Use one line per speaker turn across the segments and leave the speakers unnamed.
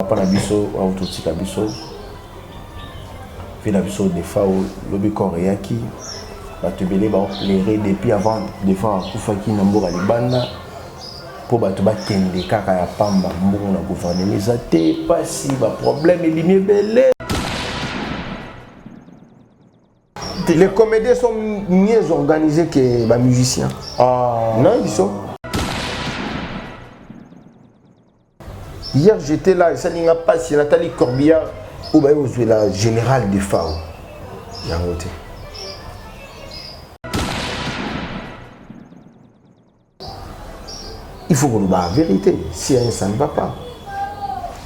Papa na biso autotika biso fi na biso des fois lobi koreaki batubele ba plaire depuis avant des fois akufaki na mboka libanda po bato bakende kaka ya pamba mbongo na gouvernement ezate pasi ba problème ebimi belé.
Les comédiens sont mieux organisés que les musiciens.
Ah
non, ils sont. Hier j'étais là, ça n'y a pas si Nathalie Corbillard ou la générale de FAO. Il faut qu'on la vérité, si ça ne va pas.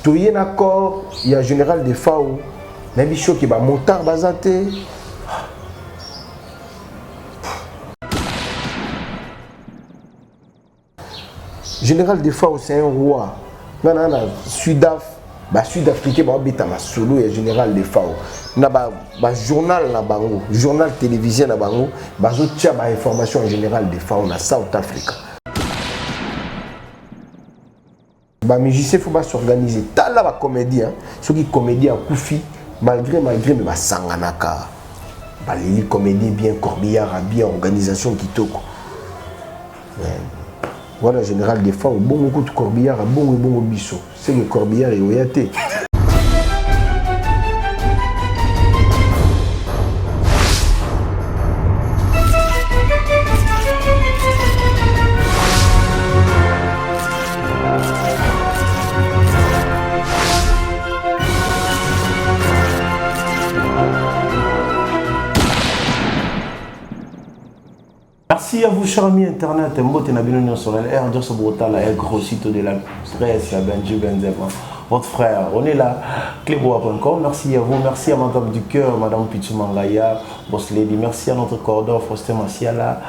Tout y est d'accord, il y a général de FAO, mais il faut qu'il y ait un motard basaté. Général de FAO, c'est un roi. Maintenant, Sud-Africain, il solo et général de FAO. Il y a un journal, journal télévisé, il y a une information en général de FAO dans South Africa. Les musiciens, il faut s'organiser. Tant là, les comédiens, ceux qui comédiens en Koufi, malgré, mais ils sanganaka. Les comédiens bien, Corbillard, bien, organisation qui toque. Voilà, général des fois, bon coup de Corbillard, bon bisso. C'est que Corbillard est ouéaté.
Merci à vous, chers amis internet. Sur l'air, un gros site de la presse, Benji Benzema, votre frère. On est là, cléboa.com. Merci à vous, merci à Madame du Cœur, Madame Pichu Mangaya, Boss Lady. Merci à notre cordon, Faustin Massiala,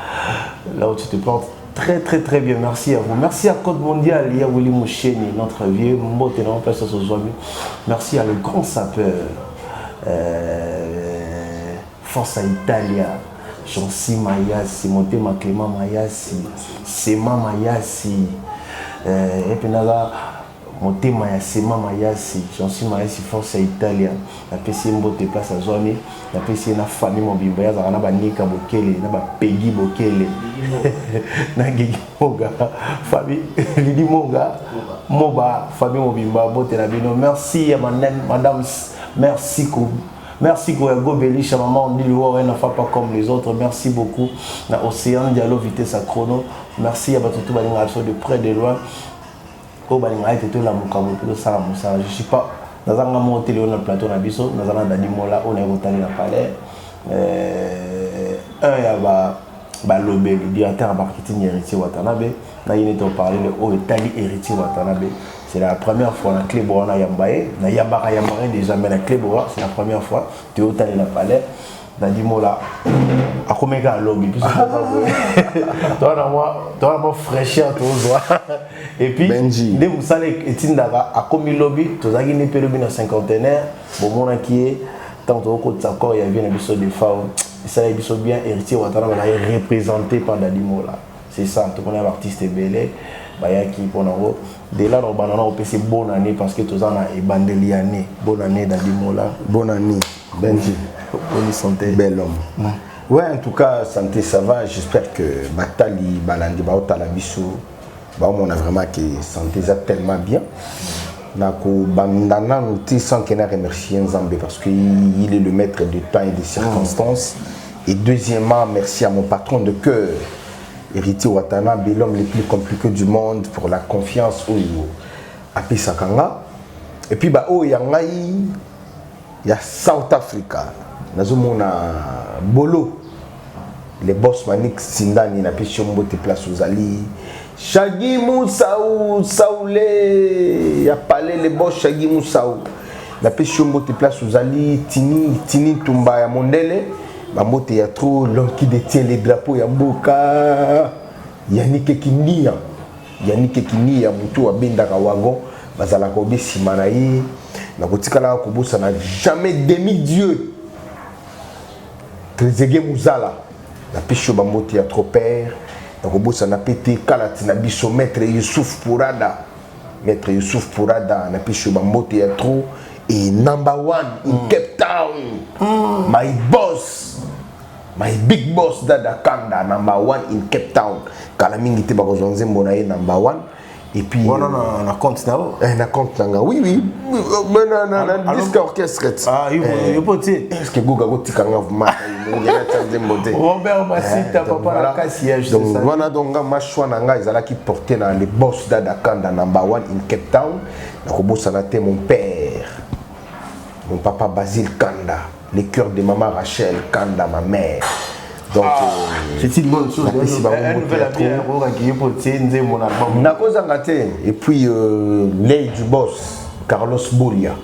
là où tu te plantes. Très bien, merci à vous. Merci à Code Mondial, il y a Willy Moucheni, notre vieux Mbote, merci à le grand sapeur, Forza Italia. Jean-Si Mayasi, Motema Clément Mayasi, Sema Mayasi, et puis là, Motema Sema Mayasi, Jean-Si Mayasi, Forza Italia, la PC Mbote place à Zoami, la PC na famille Mobimba, na Banika Bokele, na Peggy Bokele, na Gigi Moga, famille Lidi Moga, Moba, famille Mobimba, Bote na Bino. Merci à madame, merci beaucoup. Merci Goyago Belisha, maman, on dit le roi, ne fait pas comme les autres. Merci beaucoup. Na Océan Diallo, vitesse à chrono. Merci à Batutu Balinga, de près de loin. Au Balinga, était la Moukamoto, de Salamoussa. Je ne suis pas dans un moment télé, on a le plateau, on a Bisso, dans un Dadimola, on est retourné dans le palais. Un, il y a Lobé, le directeur en marketing héritier Watanabe. Là, il est en parler de haut Italie héritier Watanabe. C'est la première fois dans Clébora na Yambaye, na Yambara déjà mais na Clébora, c'est la première fois. Tu es au Tali na palais, dans Dimola, à Komega lobby, puis tu as moi fraîcheur tout ça. Et puis dès que ça les étindara à Komi lobby, tu as gagné lobby dans cinquantenaire, bon mon qui est tant au côté de sa corps il y avait un épisode de FAO, ça l'épisode bien héritier Ouattara est représenté par Dadimola. C'est ça, tout le monde est artiste belé. Qui pour nous dès là on peut c'est bonne année parce que tous en a bandeliané bonne année dans Dimola
bonne année Benji
bonne santé
bel homme ouais en tout cas santé ça va j'espère que Batali Balandi Baotala Bisso on a vraiment que santé ça tellement bien nako bandana nous sans qu'on a remercié Nzambe parce qu'il est le maître du temps et des circonstances et deuxièmement merci à mon patron de cœur Héritier Watanabe, l'homme le plus compliqué du monde pour la confiance au Apisakanga. Et puis, il y a South Africa. Nous avons Bolo. Les boss Manik Sindani, na Pishombo te place aux Ali. Shagi Moussaou, Saoulé. Il y a parlé les boss Shagi Moussaou. Na Pishombo te place aux Ali. Tini Tumba ya Mondele. Mamote ya trop l'homme qui détient les drapeaux ya Mboka Yannick Kinia mutu abenda ka wagon bazala ko besima na ye na kotikala ko bossa na jamais demi-dieu Trezege Muzala na pisho bamote ya trop père na ko bossa na pété kalati na biso maître Youssouf Pourada Maître Youssouf Pourada na pichu bambote ya trop et number one in Cape Town. My boss, my big boss Dada Kanda number one in Cape Town. Kala mingi te bako zonze mbona ye number one. Et puis
na compte na
na compte nanga oui mais na disque orchestre.
Ah il faut dire
est-ce que Goga go tikanga vraiment il y a tande mbote
Robert Masita papa la cassière
donc voilà donc ma choix nanga ezala qui porter dans les boss Dada Kanda number one in Cape Town na ko bossa na te mon père mon papa Basile Kanda le cœur de maman Rachel Kanda ma mère. Donc
c'est une bonne chose.
Et puis l'œil du boss Carlos Bolia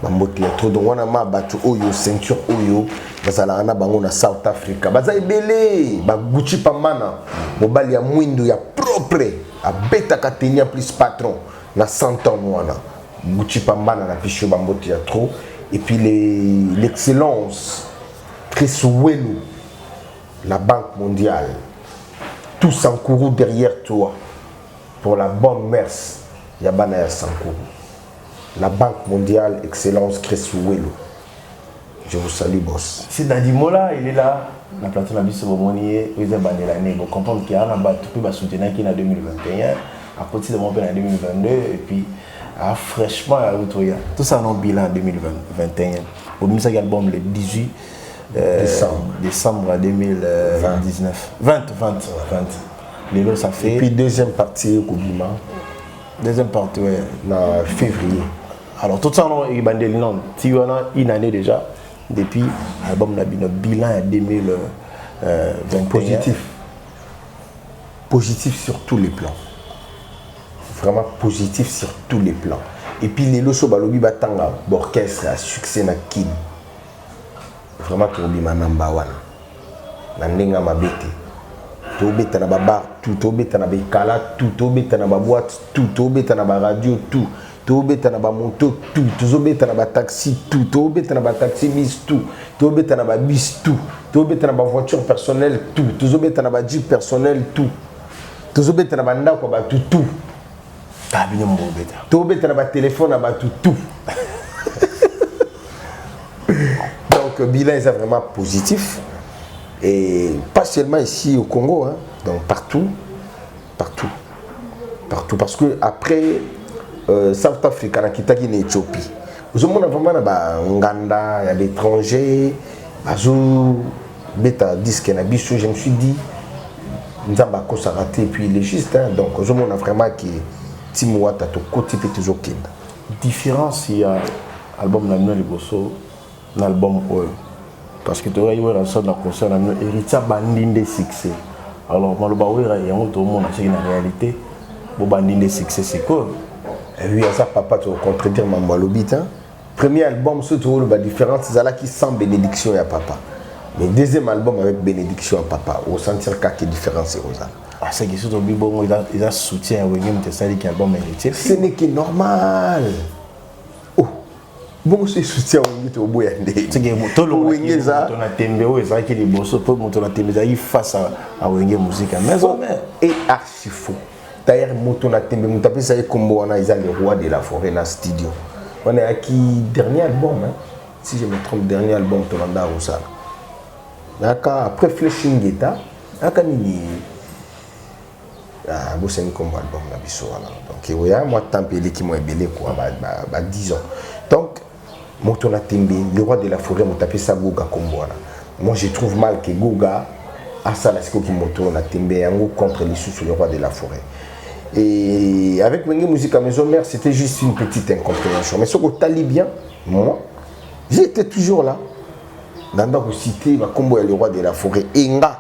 bambote trop donc wana ma batu oyo ceinture oyo bazala na bango na South Africa baza ebele ba Gucci pamana mobali ya mwindo ya propre a beta katenia plus patron na 100 ans wana Gucci pamana na picho bambote ya trop et puis l'excellence Chris Welu, la Banque mondiale, tous en courroux derrière toi pour la bonne messe Yabana Sankourou. La Banque mondiale, excellence Chris Welu. Je vous salue, boss.
C'est Dadimola, il est là. La plateau n'a pas de monnaie, il est banni l'année. Vous comprenez qu'il y a un bas tout peu soutenir qui est en 2021, à partir de mon père en 2022, et puis fraîchement à l'autre. Tout ça en bilan en 2021. Au milieu de l'album le 18 décembre 2019. 20. Les lots, ça fait.
Et puis deuxième partie au Koubima.
Deuxième partie, ouais.
En février.
Alors tout ça, il y a une année déjà. Depuis l'album, il y a un bilan en 2021.
Positif. Positif sur tous les plans. Vraiment positif sur tous les plans. Et puis les lots, il y a un orchestre à succès na Kin. Vraiment que Koubima number one. Nandenga mabete. Tobeta na bar, tout tobeta na bekala, tout tobeta na boîte, tout tobeta na radio, tout tobeta na moto, tout tobeta na taxi, tout tobeta na taxi bis, tout tobeta na bis, tout tobeta na voiture personnelle, tout tobeta na jeep personnel, tout tobeta na ndako ba tout tobeta na téléphone na tout. Donc bilan est vraiment positif. Et pas seulement ici au Congo, hein, donc partout. Parce que après South Africa, na kitaki na Éthiopie, vous avez vraiment Nganda, il y a des étrangers, bazo beta disque na biso, je me suis dit, nzamba ko s'arrêter puis il est juste, hein, donc vous avez vraiment qui Timouata to côté peut toujours kinda.
Différence il y a album na Noël Bosso, l'album parce que tu vois, il y a un concert, un héritier bandine de succès. Alors, il y a tout le monde qui en réalité, le bandine de succès, c'est quoi?
Oui, ça, papa, tu vas contredire Mambo Lobit. Premier album, surtout, la différence, c'est là qui sent bénédiction à papa. Mais deuxième album avec bénédiction à papa, on sentir qu'il y a une différence.
Ah, c'est que surtout, il a soutien à Wengem, c'est ça qui est album héritier.
Ce n'est que normal. Bon, c'est soutien au bout de
c'est que tout le monde a tembe ou ça qui est bosso pour monter la tembe il face à Wenge musique mais
et archi faux. D'ailleurs moto na tembe mon tapé ça est comme on a le roi de la forêt dans studio. On est acquis dernier album hein. Si je me trompe dernier album Tolanda ou ça. Après Flashing Guitar, aka nini ah bon c'est comme album na biso donc oui moi tempé qui m'a belé quoi bah 10 ans. Donc Motona Tembe, le roi de la forêt, m'a tapé ça Goga Komboana. Moi je trouve mal que Goga a ça la qui Motona Tembe contre les sous le roi de la forêt. Et avec Wenge Musique à Maison Mère, c'était juste une petite incompréhension. Mais ce que tu bien, moi, j'étais toujours là. Dans la cité, ma combo est le roi de la forêt. Enga,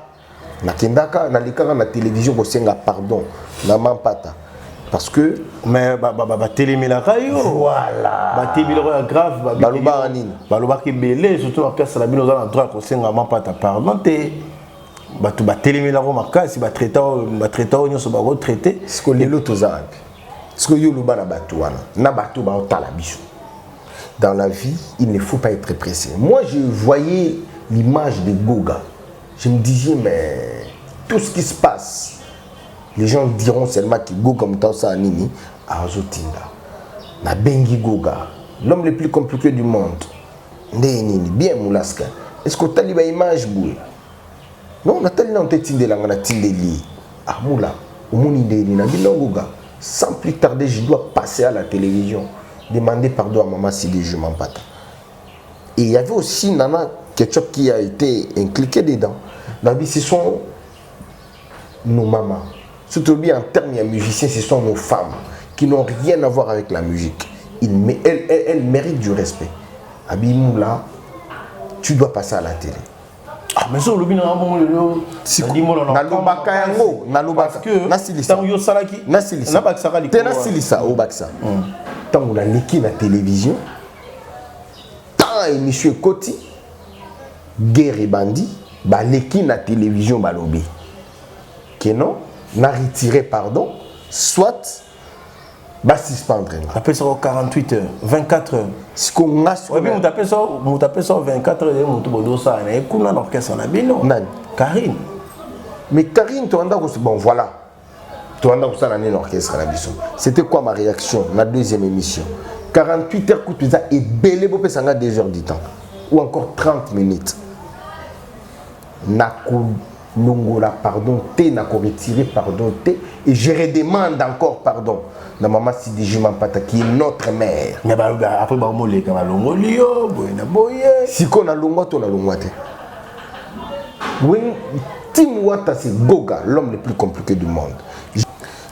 na kendaka, na likara na télévision, ko senga pardon, na mampata. Parce que
mais télémila kayo
voilà
télémila grave
baloba anine
baloba ki belé surtout en place la bino dans droit ko senga mapata pardon te batu télémila ko makasi traiter nyonso ba retraité
ce que les lotos za ce que yo loba na batu wana na batu ba otala biso dans la vie il ne faut pas être pressé. Moi je voyais l'image de Goga, je me disais mais tout ce qui se passe, les gens diront seulement qu'il go comme ça à Nini. azotinda na bengi goga l'homme le plus compliqué du monde ndenini bien mulaska est-ce que tu as liba image boule non natali na tindela ngana tindeli amula omoni ndeni na bilongoga sans plus tarder je dois passer à la télévision demander pardon à maman Sidi Jumampata. Et il y avait aussi Nana Ketchup qui a été impliqué dedans. Ce sont nos mamans. Surtout bien en termes de musiciens, ce sont nos femmes qui n'ont rien à voir avec la musique. Elles méritent du respect. Abi Moula, tu dois passer à la télé.
Ah, mais ça, le bien,
parce que tant que la l'équipe la télévision, tant émission Koti, guerre et bandit, bah l'équipe la télévision balobi. Que non, n'a retiré pardon, soit bah suspendre.
Après ça 48 heures, 24 heures.
Si qu'on a
oui, mais on t'appelle ça 24 heures, on te dit ça, et qu'on a l'orchestre on a bien non. Karine.
Mais Karine, tu as bon voilà. C'était quoi ma réaction la deuxième émission 48 heures coûte ça et belé bopé ça 2 heures du temps ou encore 30 minutes nako longola pardon té nako retirer pardon té et je redemande encore pardon na maman Sidi Jumampata qui est notre mère
mais après ba molé ka longoli yo boyena boye
si qu'on a longwa to na longwa té oui Tim Wata c'est Goga l'homme le plus compliqué du monde.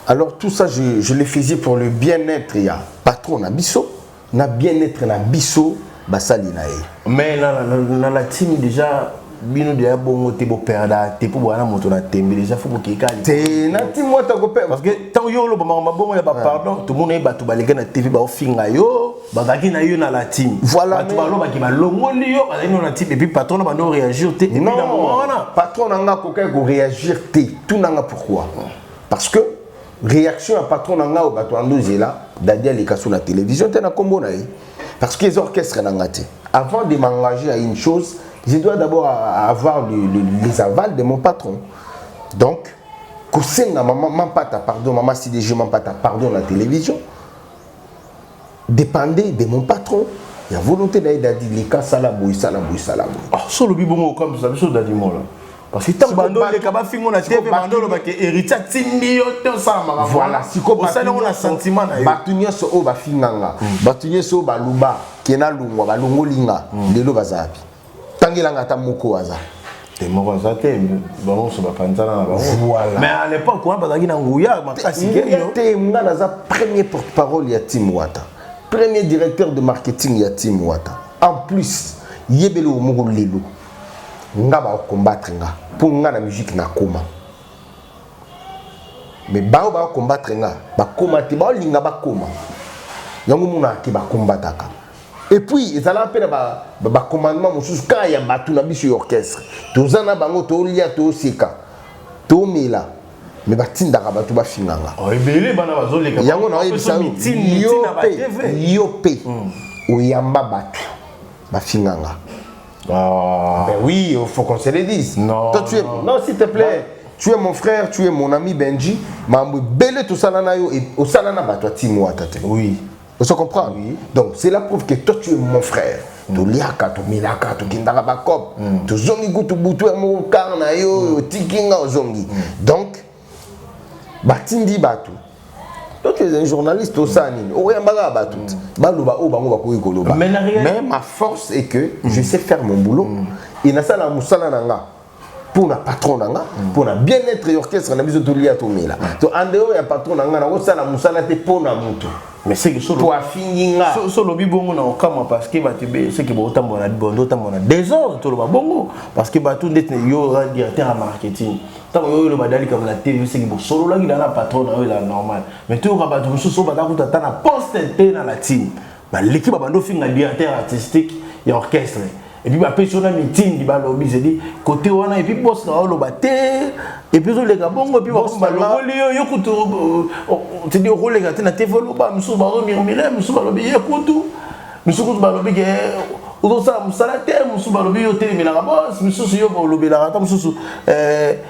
Alors tout ça, je le faisais pour le bien-être. Il y a patron na biso, na bien-être na biso, basali na e.
Mais dans la team déjà, bino déjà bon te bo perda, te pour boire moto na tembe déjà faut que kali.
Te na team moi ta ko perdre
parce que tant yo lo ba bon ya ba pardon, tout le monde ba to ba lega na TV ba ofinga yo, ba baki na yo na la team.
Voilà.
Ba to ba lo ba ki ba longoli yo, ba no na team et puis patron ba no réagir te.
Non, patron na nga ko ko réagir te. Tout na nga pourquoi? Parce que réaction à patron nanga au bateau là d'ailleurs les cas sur la télévision t'es na combo na parce que les orchestres n'angate avant de m'engager à une chose je dois d'abord avoir les avals de mon patron donc kosenga maman pata pardon maman Sidi Jumampata pardon la télévision dépendait de mon patron il y a volonté d'aller dire les cas salabou
ah solo bibongo comme ça chose d'animo là. Parce que tant bando les kaba fingo na TV bando lo ba ke héritier tindi yo to sama
voilà siko
ça on a sentiment na yo
batunye so o ba finganga batunye so ba luba kena lungwa ba lungolinga lelo bazapi tangela ta moko waza
te moko za te bango so ba panzana na bango
voilà
mais à l'époque on ba zaki na nguya makasi ke yo
te ngana za premier porte-parole ya Tim Wata premier directeur de marketing ya Tim Wata en plus yebelo mo lelo nga ba combattre nga pour nga la musique na koma mais ba combattre nga ba combattre ba linga ba koma yango muna ki ba combataka et puis ezala pe ba commandement mususu ka ya batu na biso orchestre tozana bango to lia to sika to mila mais ba tinda ka batu ba finganga
oh ebele bana bazoleka
yango na yebisa yo pe oyamba batu ba finganga.
Ah.
Ben oui, il faut qu'on se le dise.
Non.
Toi, non, s'il te plaît, tu es mon frère, tu es mon ami Benji. Mambo belle tout ça là et au salana ba toi Tim Wata.
Oui.
Vous comprenez? Oui. Donc c'est la preuve que toi tu es mon frère. To liaka to milaka to kindara ba kop. To zongi gutu butu mo karna yo tikinga zongi. Donc batindi batu. Toi tu es un journaliste au Sanine. Oyambaga batu. Baluba o bango bako ikoloba. Mais ma force est que je sais faire mon boulot. Et na sala musala nanga. Pour la patron nanga, pour la bien-être orchestre na biso to lia to mila. To andeo ya patron nanga na sala musala te pona mutu.
Mais c'est que solo
pour finir
solo bibongo na okama parce que batebe c'est que botambo na bondo tambo na désordre to lo bongo parce que batu net yo directeur marketing tant yo lo badali comme la télé c'est que solo la na patron na yo la normal mais to ka batu mususu batakuta ta na poste te na la team ba l'équipe bando finga directeur artistique et orchestre et puis après sur la meeting ba lobby c'est dit côté wana et puis boss na lo baté et puis les gars bongo puis ba lobby yo kutu tu dis rôle les gars na TV lo ba musu ba murmurer musu ba lobby kutu musu kutu ba lobby ke ozo sa musala te musu ba lobby yo te mina boss musu yo ba lobby la ta musu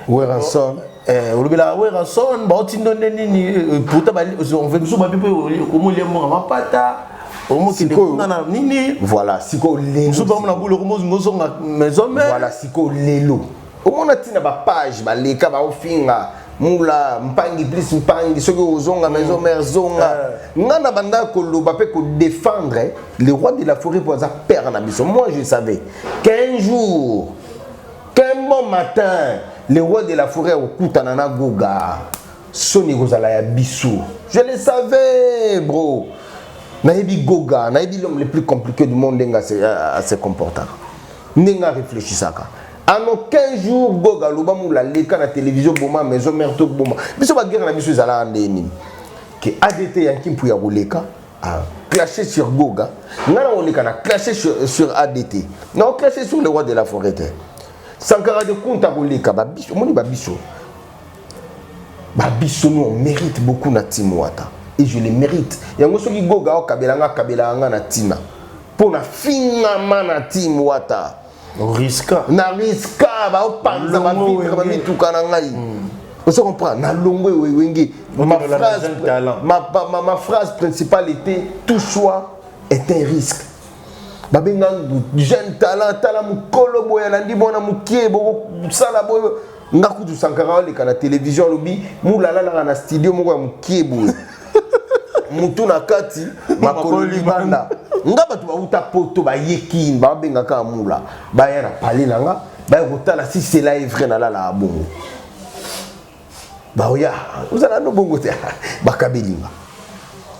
Weranson
olobela we rason ba otindo nini pourtant on veut nous ba pipo komo liembo ma pata omo ki dekuna nini
voilà siko lelo
so ba mona bulo komo ngozonga maison mère
voilà siko lelo omona tina ba page ba leka ba ofinga mula mpangi plus mpangi soki ozonga maison mère zonga ngana banda ko loba pe ko défendre le roi de la forêt pour sa père na biso. Moi je savais qu'un jour qu'un bon matin le roi de la forêt au Koutanana Goga, Sony Rosala ya Bissou. Je le savais, bro. Naïbi Goga, Naïbi l'homme le plus compliqué du monde à se comporter. Nenga réfléchit ça. En aucun jour, Goga, l'obamou la leka na télévision, boma, maison, mère, tout boma. Bissou va guerre na Bissou Zala en déni. Que ADT Yankim Pouya Roleka a clashé sur Goga. Nana Roleka a clashé sur ADT. Non, clashé sur le roi de la forêt. Sankara de Kunta Roleka, Babiso, Moni Babiso. Babiso, nous, on mérite beaucoup na Timouata. Et je le mérite. Yango soki Goga, Kabelanga na Tina. Pour na finama na Timouata.
Risca.
Na risca, ba opanza, ba vitre, ba mituka na ngai. On se comprend, na longwe wenge. Ma phrase principale était tout choix est un risque. Babenga jeune talent mukolo boya na ndibona mukie boko sala boyo ngaku du Sankara le kana télévision lobi mulala na studio moko ya mukie boyo mutu na kati makolo libanda ngaba tu bauta poto ba yekin babenga ka mula ba ya na pale nanga ba kotala si c'est là vrai na la bongo ba oya uzala no bongo te ba kabelinga.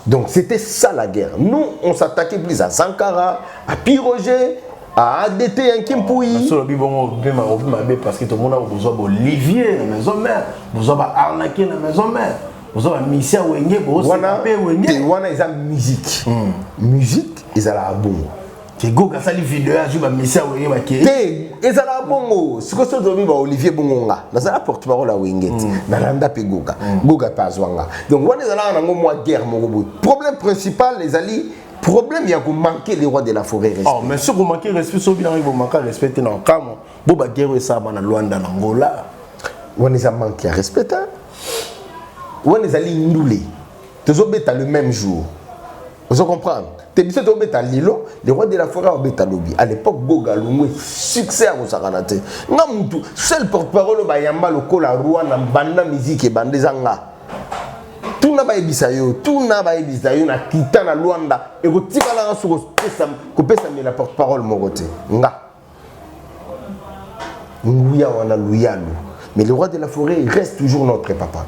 Donc c'était ça la guerre. Nous, on s'attaquait plus à Sankara, à Piroger, à ADT, à Kimpoui.
Parce que tout le monde a besoin d'Olivier, la maison mère, besoin d'arnaquer la maison mère, besoin de Missia Wenge, besoin de
Wenge. Wana ils ont musique. Musique, ils ont la bongo.
C'est Goga sali vidéo à jouer Missia Wenge baké.
Ils ont la bongo. Ce que c'est aujourd'hui Olivier Bongonga. Dans la porte-parole à Wenge. Nalanda pe Goga. Goga pazwanga. Donc wana ils ont la moi guerre mon robot. Problème principal les alliés. Problème il y a que manquer les rois de la forêt.
Oh mais si vous manquez respect so bien vous manquez respect dans kamo. Bo ba guerre ça na Luanda na Angola.
Wana ils ont manqué respect. Wana ils alliés ndoulé. Tous obéta le même jour. Vous comprenez? Les rois de la forêt ont bêta lobby. À l'époque, Goga Lumwe, succès à Rosakanate. Namutu, seul porte-parole Bayamba, le Kola Rouen, Banda musique et Bandezanga. Tout n'a pas ébisayo, tout n'a pas ébisayo, na Kitana Luanda, et vous tirez la race sur la porte-parole Morote. Nga. Ngouya wana Louyalou. Mais le roi de la forêt reste toujours notre papa.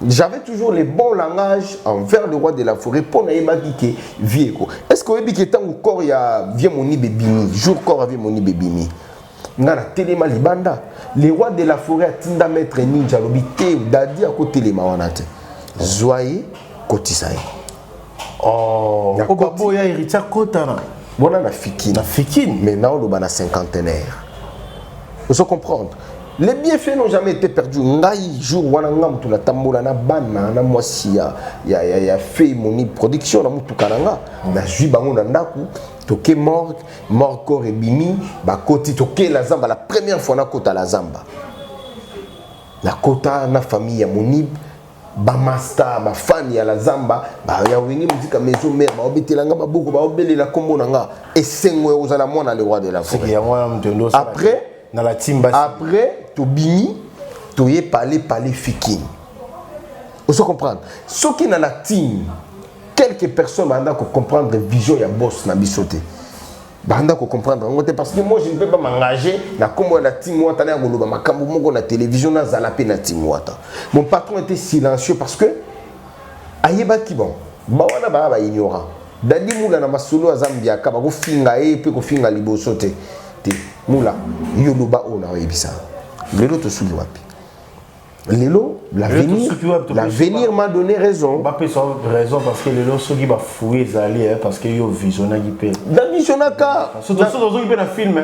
J'avais toujours les bons langages envers le roi de la forêt pour n'aimaki vieko. Est-ce que vous avez encore ya vient moni bébini, jour corps vient moni bébini. Ngana telema libanda, le roi de la forêt a tinda maître ninja lobité dadi a côté les mawanate. Zoye kotisaye.
Oh, o babo ya héritier kotana.
Bona na fikine.
Na fikine.
Mais na oloba na cinquantenaire. Vous comprendre? Les bienfaits n'ont jamais été perdus. Ngai jour wana ngam tu la tambola na bana na mwasi ya fait mon production na mutu kananga na jui bango na ndaku toke mort corps et bimi ba koti toke la zamba la première fois na kota la zamba la kota na famille ya monib ba master ba fan ya la zamba ba ya wengi musique maison mère ba obetelanga ba boko ba obelela kombo nanga esengwe ozala mona le roi de la forêt. Après, Tobini, Toye parler Fikine. Vous comprenez? Ce qui est dans la team, quelques personnes vont comprendre la vision et la boss na bisote. Banda ko comprendre parce que moi je ne peux pas m'engager na comme la team wata na ngoloba makambo moko na télévision na zalape na team wata. Mon patron était silencieux parce que ayeba ki bon. Ba wana ba ignorant. Dadi mula na masolo Zambia ka ba ko finga pe ko finga libosote. Moula, yoloba ona ebisa. Lelo to suli wapi. Lelo, l'avenir m'a donné raison.
Pas raison parce que lelo soki ba fouiller zali parce que yo visionna gipe.
Da visionnaka.
Surtout dans un film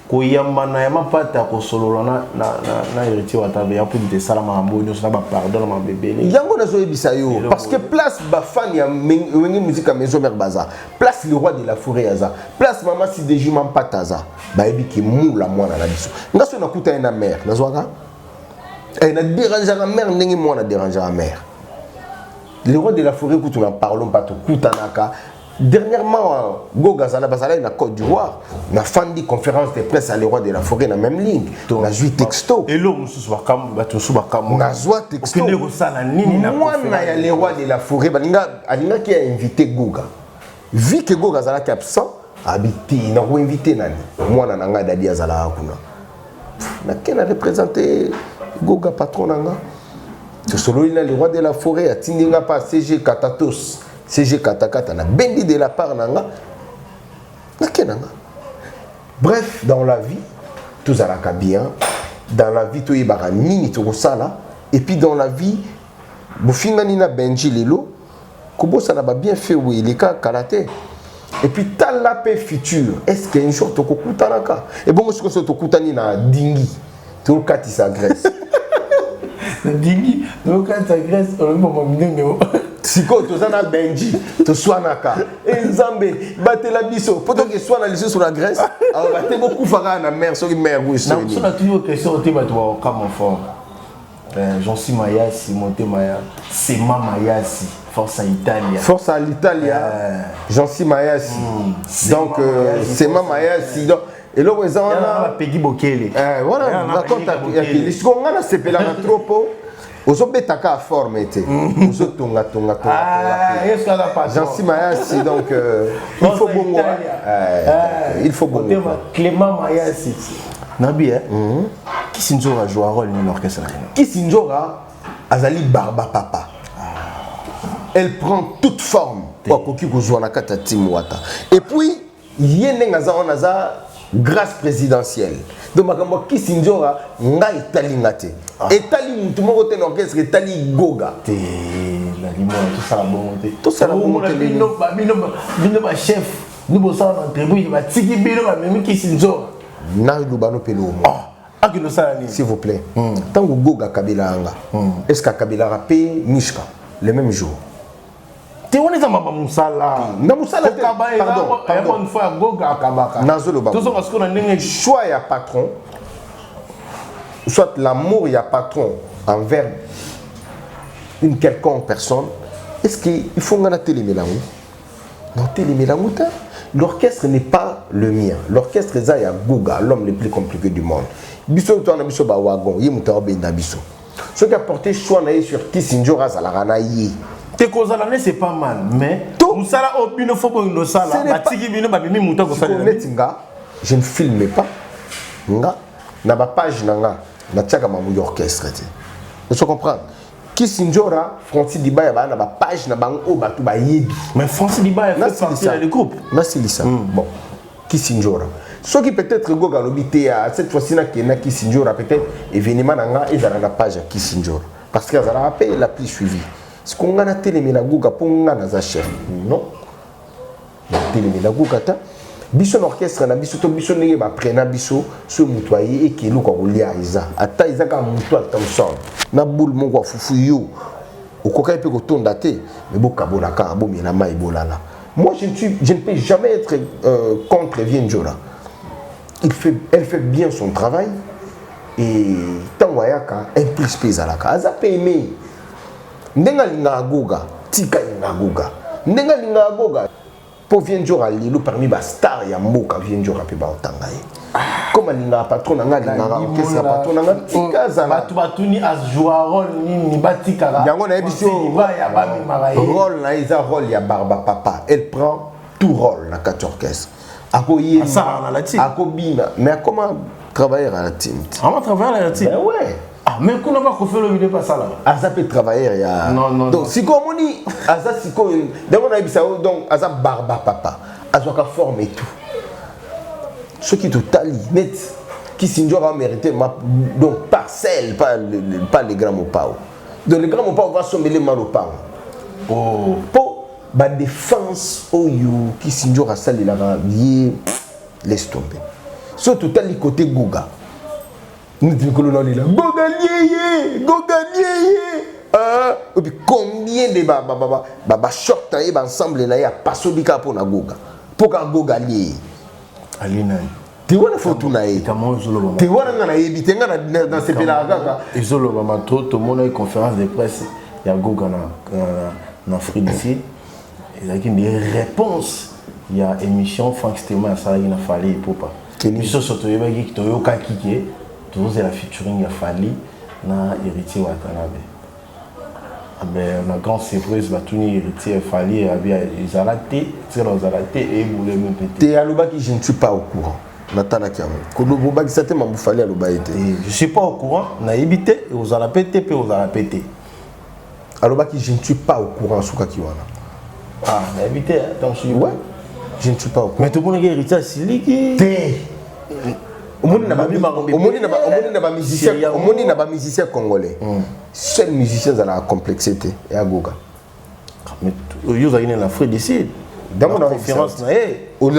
ko yamba na yama pata ko solo na héritier watabe ya pour de salama mbonyo na ba pardon ma bébé.
Yango na zo ebisa yo parce que place ba fan ya wengi musique maison mère baza. Place le roi de la forêt aza. Place maman si de jument pataza. Ba ebi ki moula mwana na biso. Ngaso na kuta na mère na zwaka. Et na dérange la mère, n'est-ce moi na dérange la mère. Les rois de la forêt, nous n'en parlons pas tout. Dernièrement, Goga Zana Basala na Côte d'Ivoire, na fandi conférence de presse à les rois de la forêt na même ligne. Na joué texto.
Et l'homme sous bakam, batu sous bakam.
Na joué texto. Moi na ya les rois de la forêt, alinga qui a invité Goga. Vu que Goga Zala qui absent, habité, na invité nani. Moi na nanga dadi Azala akuna. Na ken a représenté Goga patron nanga. C'est solo il a les rois de la forêt, a tindinga pas CG Katatos. CG Katakata na bendi de la part nanga. Na kenanga. Bref, dans la vie, tout ça va bien. Dans la vie, tout y a nini tout ça là. Et puis dans la vie, bofingani na benji lelo, kobo ça n'a pas bien fait oui, les cas karaté. Et puis tal la paix future. Est-ce qu'un jour tu kutanaka? Et bon, je pense que tu kutani na dingi. Tout le cas il s'agresse.
Dingi, tout le cas il s'agresse. On le moment dingo.
Siko tozana benji to swanaka nzambe batela biso poto ke swana liso sur la Grèce alors baté beaucoup fara na mer sur mer oui
non on a toujours question au tema toi comme fort Jean-Si Mayasi monté Maya c'est Mayasi force à Italia Jean-Si Mayasi donc c'est Mayasi donc et là ils ont Peggy Bokele
voilà raconte les ce qu'on a c'est pela trop Ozobetaka à forme était. Ozotonga tonga. Jean-Si Mayasi donc il faut bon il faut bon.
Clément Mayasi. Nabi qui Sinjora joue un rôle dans l'orchestre.
Qui Sinjora azali barba papa. Elle prend toute forme. Kwa koki ko jouer na kata Timwata. Et puis yene ngaza grâce présidentielle. Donc makambo qui Sinjora nga italingate. Etali mutu moko te na orchestre etali Goga
te la limona tout ça bon
tout ça bon
bino ba chef nous bossa na entreprise ba tiki bino ba même qui Sinjora
na lubano pelo
akino ça ni
s'il vous plaît tango Goga Kabila anga est-ce que Kabila rapé Mishka le même jour
te on est à mama musala
na musala
pardon une fois Goga Kabaka
nazolo ba
tout ça parce qu'on a ndenge
choix ya patron soit l'amour, il y a patron envers une quelconque personne. Est-ce qu'il faut qu'on ait télémélangu? Non, télémélangu, l'orchestre n'est pas le mien. L'orchestre est à Goga, l'homme le plus compliqué du monde. Biso to na biso ba wagon, yi muta obenda biso. Ce qui a porté choix na sur Kisinjora Zalarana yi.
Te kozalane c'est pas mal, mais musala obino faut bon no sala, batiki bino ba bimi muta ko sala.
Je ne filme pas. Nga na ba page nanga. Na tchaka mamu orchestre te. Tu comprends? Kisinjora, Francis Dibaya ba na ba page na bango o batu ba yebi.
Mais Francis Dibaya fait partie du groupe.
Merci Lisa. Bon. Kisinjora. Ce qui peut-être Goga lobité à cette fois-ci na Kisinjora peut-être événement nanga et dans la page Kisinjora parce que ça a appelé la plus suivie. Ce qu'on a télémé la Goga pour ngana za chef. Non. Télémé la Goga ta biso orchestre na biso to biso ndenge ba prena biso so mutoyer et que luka kolia iza ata iza ka muto Thompson na boule moko fufu yo okoka pe ko tonda te mais boka bolaka abomi na mai bolala. Moi je ne peux jamais être contre Vienjora. Elle fait bien son travail et tangwayaka un plus pezalaka aza pe aimé ndenga linga Goga tika linga Goga ndenga linga Goga. Pour Vienjora lilo parmi ba star ya mboka Vienjora pe ba otanga ye. Comme linga patron nga linga orchestre patron nga tika za
batuni as jouer rôle ni batika la.
Yango na biso
ya ba mi maraye.
Rôle na isa rôle ya barba papa. Elle prend tout rôle na quatre orchestre. Ako yé
ça la team.
Ako bina mais comment travailler à la team?
On travailler à la team.
Ben ouais.
Ah, mais qu'on n'a pas fait le vidéo pas ça là.
Aza peut travailler ya.
Non.
Donc si comme on dit Aza si comme donc on a dit ça donc Aza barba papa. Aza ka forme et tout. Ce qui total net qui Sinjora mérité donc parcelle pas les grands mots pas. Donc les grands mots pas va sommer les mal au pas. Oh. Pour ba défense au you qui Sinjora sali la vie laisse tomber. Surtout tel côté Goga. Nous disons que l'on est là. Goga lié. Et puis combien de short ensemble là y a pas sobika pour na Goga. Pour ka Goga lié.
Alina.
Tu vois la photo naïe. Tu vois la naïe. Tu vois dans ces pays-là.
Ils ont le moment trop. Tout le monde a une conférence de presse. Il y a Goga en Afrique d'ici. Il y a des réponses. Il y a émission Frank Stéman. Ça il a fallu pour pas. Ils sont surtout les gens qui ont kické. Tous la featuring il a fallu na héritier Watanabe. On a grande surprise, tout héritier fallu ils arrêté, ils arrêté et ils voulaient me péter.
T'es à l'oba qui je ne suis pas au courant. Natana Kiamou. Koloboba qui s'était m'amboufalé à l'oba été.
Je suis pas au courant. On a évité et vous allez péter puis vous allez péter.
À l'oba qui je ne suis pas au courant sur Kakiwana.
Ah, on a évité donc je
ouais. Je ne suis pas au courant.
Mais tout le monde est héritier c'est qui.
Au monde n'a pas musicien congolais. Seul musicien dans la complexité et à Goga.
Mais vous avez une Afrique d'ici.
Dans mon conférence, au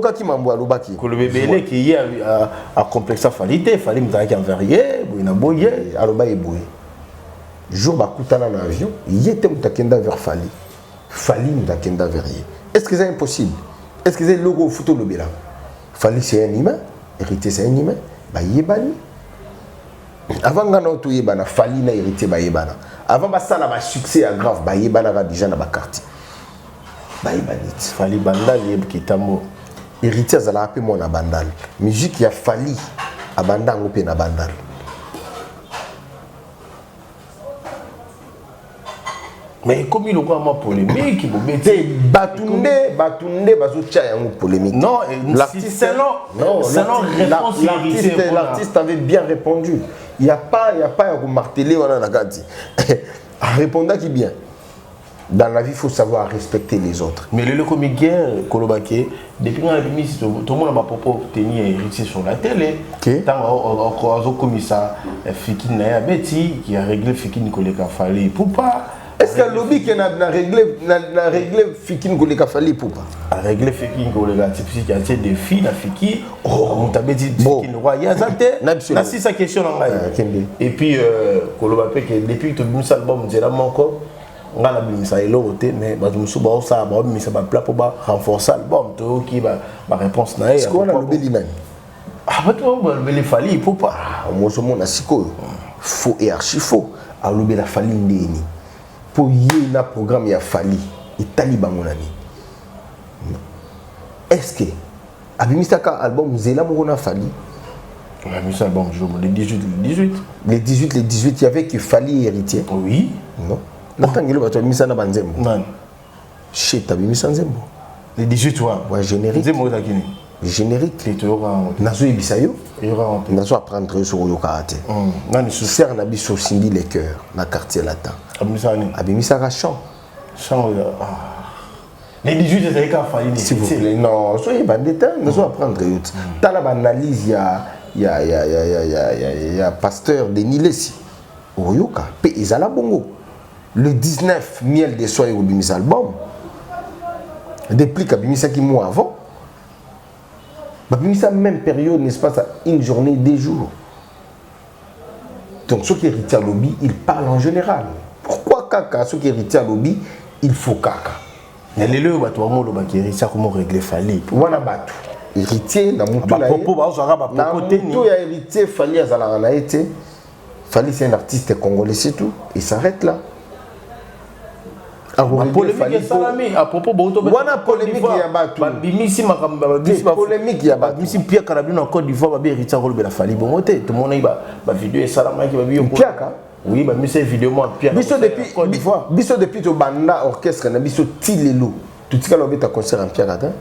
cas qui m'envoie le baki.
Que le bébé qui est à complexe falité, fallait me dire qu'il y a un verrier, il y a un boyer.
Alors bah il bouille. Jour bah coutana dans l'avion, il était mutakenda vers Fali. Fali mutakenda verrier. Est-ce que c'est impossible? Est-ce que c'est le logo photo le béla? Fali c'est un humain. Hérité c'est un humain, bah yébani. Avant que tu yébana, Fali n'a hérité bah yébana. Avant que ça n'a succès à grave, bah yébana déjà dans le quartier. Bah yébani.
Fali bandal yeb kitamo.
Hérité ça l'a appelé mon bandal. Musique y a Fali à bandal ou na bandal.
Mais comme il y a une polémique,
Batunde, Bazocha est une polémique.
Non, l'artiste
avait bien répondu. Il n'y a pas à marteler on a gardé. Répondant qui bien. Dans la vie, il faut savoir respecter les autres.
Mais le comédien Kolobake, depuis qu'on a mis tout le monde a pas obtenu héritier sur la télé. Tant qu'on a commis ça, Fikine Naya Betty qui a réglé Fikine Koleka Fali pour pas.
Est-ce que le lobby qui a réglé Fikine Koleka Fali pour pas?
A réglé Fikine Koleka, c'est parce qu'il y a des filles, la Fikine, on t'a dit Fikine Roi, il y a ça. Là, c'est sa question. Et puis, Kolobake, depuis que tu as mis ça album, c'est là mon corps. On a la bimisa et l'autre, mais je me suis dit que ça va plat pour renforcer l'album. Qui va réponse naïe.
Est-ce qu'on a le bélinane?
Ah, mais toi, il fallait, il faut pas.
Moi, je m'en ai faux et archi faux. A l'obé la fali ndéni. Pour y a un programme, il y a fali. Et taliban mon ami. Est-ce que Abimisa album Zéla Mourona Fali?
Abimisa album le 18.
Les 18, il y avait que Fali héritier.
Oui.
Non. Natangelo bato Abimisa na banzembo.
Non.
Chez Abimisa nzembo.
Les 18
ouais, générique.
Nzembo zakini.
Générique.
Nazo
Ibisayo. Nazo apprendre sur Yokarate.
Nani
Ser na biso simbi les cœurs na quartier latin. Abimisa ka chant.
Chant. Les 18 c'est ka Fali.
S'il vous plaît, non, soyez pas détail, nazo apprendre yo. Ta la analyse il y a pasteur Denis Lessi. Oyoka pe ezala bongo. Le 19 miel des soirées au Bimisa album. Depuis qu'Abimisa qui mois avant. Bimisa même période, n'est-ce pas, ça, une journée, des jours. Donc ceux qui héritent à lobby, ils parlent en général. Pourquoi caca? Ceux qui héritent à lobby, il faut caca.
Mais les deux bateaux qui héritent comment régler Fali.
Voilà bateau. Héritier na mutu na héritier Fali azala na été. Fali c'est un artiste congolais c'est tout. Il s'arrête là.
Polémique salami à propos de
wana polémique ya batu
bimisi makamba
polémique ya batu
bimisi Pierre Karabino en Côte d'Ivoire ba héritier rôle la Fali bon tout le monde ba vidéo et salama qui ba bio
Pierre
oui ba mise vidéo moi Pierre
biso depuis Côte d'Ivoire biso depuis to banda orchestre na biso tilelo tout tika lo beta concert en Pierre Kata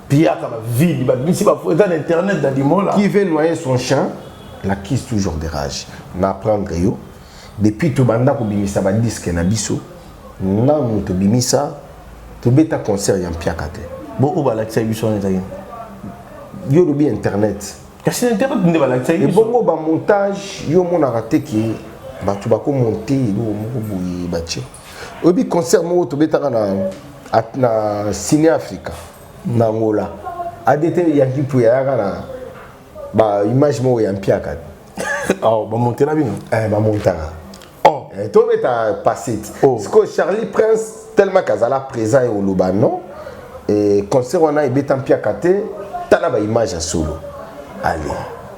Pierre ka ba vide ba bimisi ba dans internet dans dimola
qui veut noyer son chien la crise toujours des rages na prendre yo depuis to banda ko bimisa ba disque na biso non, tu bimisa, tu bêta concert en piakate.
Bon, où va l'accès à l'usson
yo lobi internet.
Parce que internet ne va l'accès à
l'usson. Et bon, montage, yo mon a raté qui bah tu vas monter, yo mon boui bâti. Obi concert mo tu bêta na Ciné Africa, na Angola. ADT yangi pour ya na bah image mo en piakate.
Ah, bah monter là bien.
Bah monter. Tu as passé. Parce que Charlie Prince, tellement qu'Azala présent et au Lubano, et concert on a été en piakate, tu as une image à solo. allez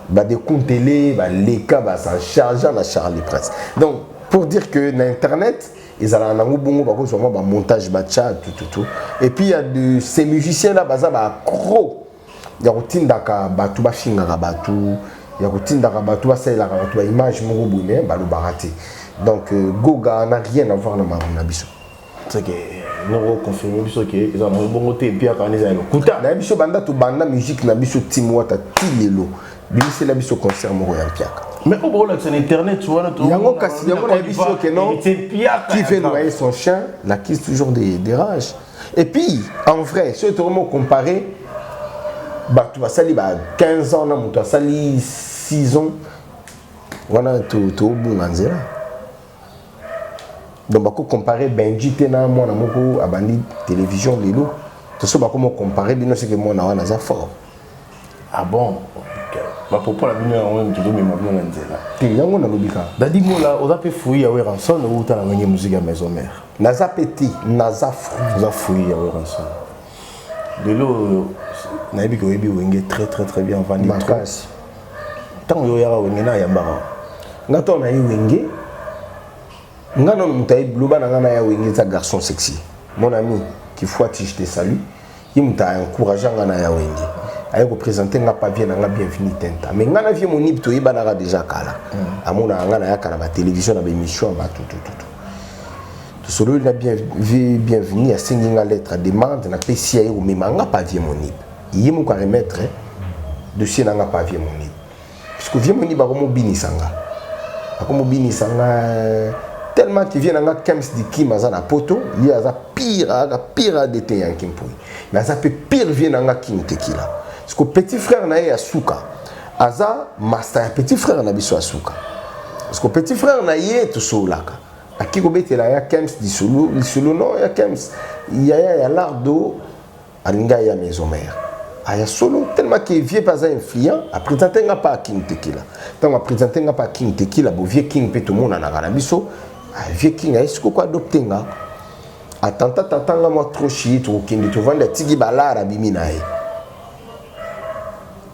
bah des comptes télé bah les cas bah ça charge la Charlie Presse donc pour dire que dans internet ils ont un bongo bah quoi bah montage bah chat tout et puis il y a de ces musiciens là bah ça bah gros il y a routine d'aka bah tout bah finga bah tout il y a routine d'aka bah tout bah c'est la tout bah image mon bonnet bah le baraté donc Goga n'a rien à voir dans ma biso
c'est que nous confirmons que ils ont un bon côté et puis à quand ils ont kuta
na biso banda to banda musique na biso timwata tilelo biso la biso concert mo ya piaka
mais au bord là sur internet tu vois
il y a encore kasi il y a encore biso que non qui fait noyer son chien la qui toujours des rages et puis en vrai si tu vraiment comparer bah tu vas sali bah 15 ans na tu vas sali 6 ans voilà tout bunganzela donc bako comparer Benji tena mwana moko abandi télévision lelo to so bako mo comparer bino c'est que mwana wana za fort
ah bon ba popo la bino on me dit mais maintenant nzela
te yango na lobika
dadi mola oza pe fouiller ya ranson ou ta la ngenge musique à maison mère
naza petit naza
fouiller ya ranson lelo na yebi ko yebi wenge très bien vandi
makasi
tant yo ya wenge na yambara
ngato na wenge ngano mutayi bloba na ngana ya wenge za garçon sexy mon ami qui fois je te salue il m'a encouragé ngana ya wenge aye ko présenter nga papier na nga bienvenue tenta mais ngana vie mon ibto yebana déjà kala amona ngana ya kala ba télévision na ba émission ba tout to solo la bienvenue à singinga lettre demande na pesi aye ko memanga papier mon ib yimo ko remettre dossier na nga papier mon ib parce que vie mon ib ba ko mo binisanga tellement qu'il vient dans Kems di Kim azana poto il y a za pire de te en Kimpoui mais ça peut pire vient dans King Tequila parce que petit frère na ya Suka aza master petit frère na biso Suka parce que petit frère na ye to solaka akiko betela ya Kems di solo non ya Kems ya lardo alinga ya maison mère aya solo tellement qu'il vient pas influent a présenter nga pas King Tequila tant a présenter nga pas King Tequila bo vie King pe tout monde na biso vieux king est-ce que quoi adopter nga atanta tatanga moi trop chier trop kindi to vendre tigi balara biminae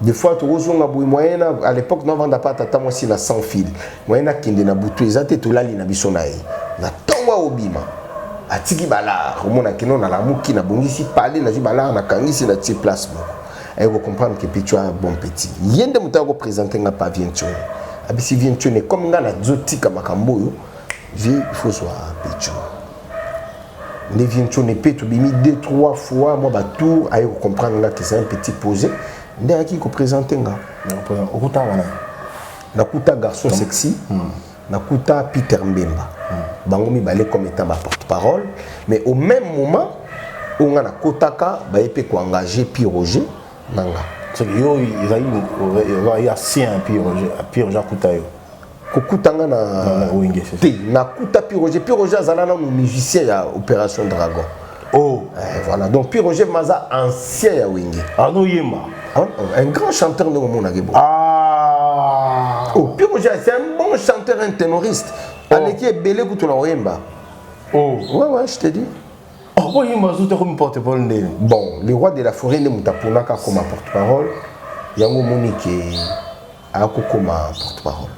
des fois tu rozonga boy moyenne à l'époque non venda pas tata moi si la sans fil moyenne kindi na butu ezate to lali na biso nae na tonga obima atigi balara mona kino na la muki na bongisi parler na balara na kangisi na ti place bon et vous comprendre que tu as bon petit yende muta ko présenter nga pas bien tu abisi bien tu ne comme nga na zotika makambo yo il faut soit pécho. Les viens ne peut bimi 2-3 fois moi ba tour à comprendre là que c'est un petit posé. Ndé qui ko présenter nga.
Okuta wana.
Nakuta garçon sexy. Nakuta Peter Mbemba. Bango mi balé comme étant ma porte-parole, mais au même moment on a kotaka ba épé ko engager Pierre Roger nanga.
C'est que yo il y a sien Pierre Roger kuta yo.
Kokutanga na
wenge
te na kuta Pierre Roger azala na musicien ya Opération Dragon
oh
voilà donc Pierre Roger maza ancien ya wenge
ano yema
un grand chanteur de mon agebo Pierre Roger c'est un bon chanteur un ténoriste avec qui est belé kuto na oyemba ouais je te dis
oh yema zo te comme porte-parole ndeni
bon le roi de la forêt ne mutaponaka comme porte-parole yango monique akokoma porte-parole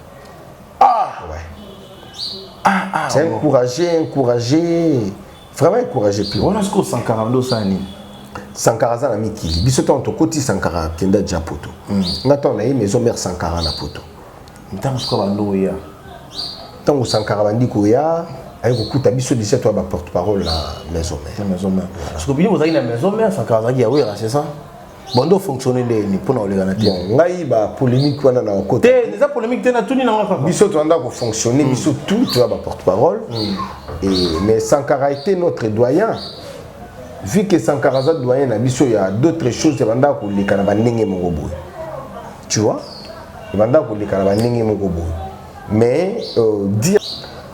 c'est encouragé, vraiment encouragé.
On a ce qu'on 142 sani.
140 na mikili. Biso to koti 140 kenda japoto. Ngato na maison mère 140 na poto.
Ntango ko bando ya.
Tango 140 ndiko ya, ay ko kuta biso 17 to ba porte-parole la maison mère.
Maison mère. Parce que bien vous avez la maison mère 140 ya oui, c'est ça. Bondo fonctionner ni pona olega na te.
Ngai ba polémique wana na côté.
Te, les polémique te na tuni na ngaka.
Biso to anda ko fonctionner, biso tout tu ba porte-parole. Mais Sankara était notre doyen. Vu que Sankara est doyen, il y a d'autres choses qui sont les Kanabandenge Mongobo. Tu vois? Les Kanabandenge Mongobo. Mais dire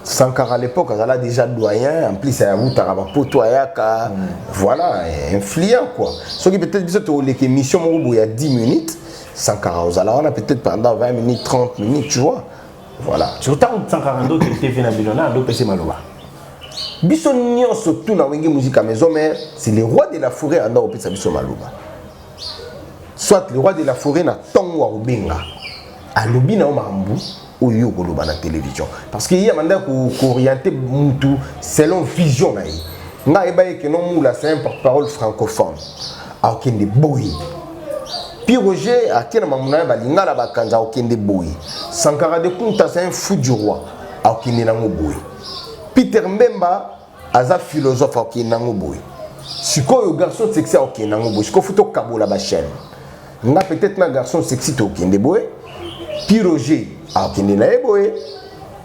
Sankara à l'époque, il a déjà doyen, en plus, il y a un poto ayaka. Voilà, influent quoi. Ce qui peut-être que l'émission Mongobo il y a 10 minutes, Sankara, on a peut-être pendant 20 minutes, 30 minutes, tu vois? Voilà.
Sur tant Sankara qui était venu à Bilona, d'autres PC Maloba.
Biso nyonso tout na wenge musique à maison mais c'est le roi de la forêt anda opesa biso maloba soit le roi de la forêt na tongo wa obenga alobi na mambu oyo koloba na télévision parce que y a mandat ko orienter mutu selon vision na ye nga ebaye que non mula c'est un porte-parole francophone a okende boyi puis Roger a kena mamuna balinga la bakanza okende boyi Sankara de Kunta c'est un fou du roi a okende na boyi Peter Mbemba aza philosophe a okende na boyi sikoyo garçon sexy a okende na boyi siko futo kabola ba chaîne nga peut-être na garçon sexy to okende boyi puis Roger a okende na boyi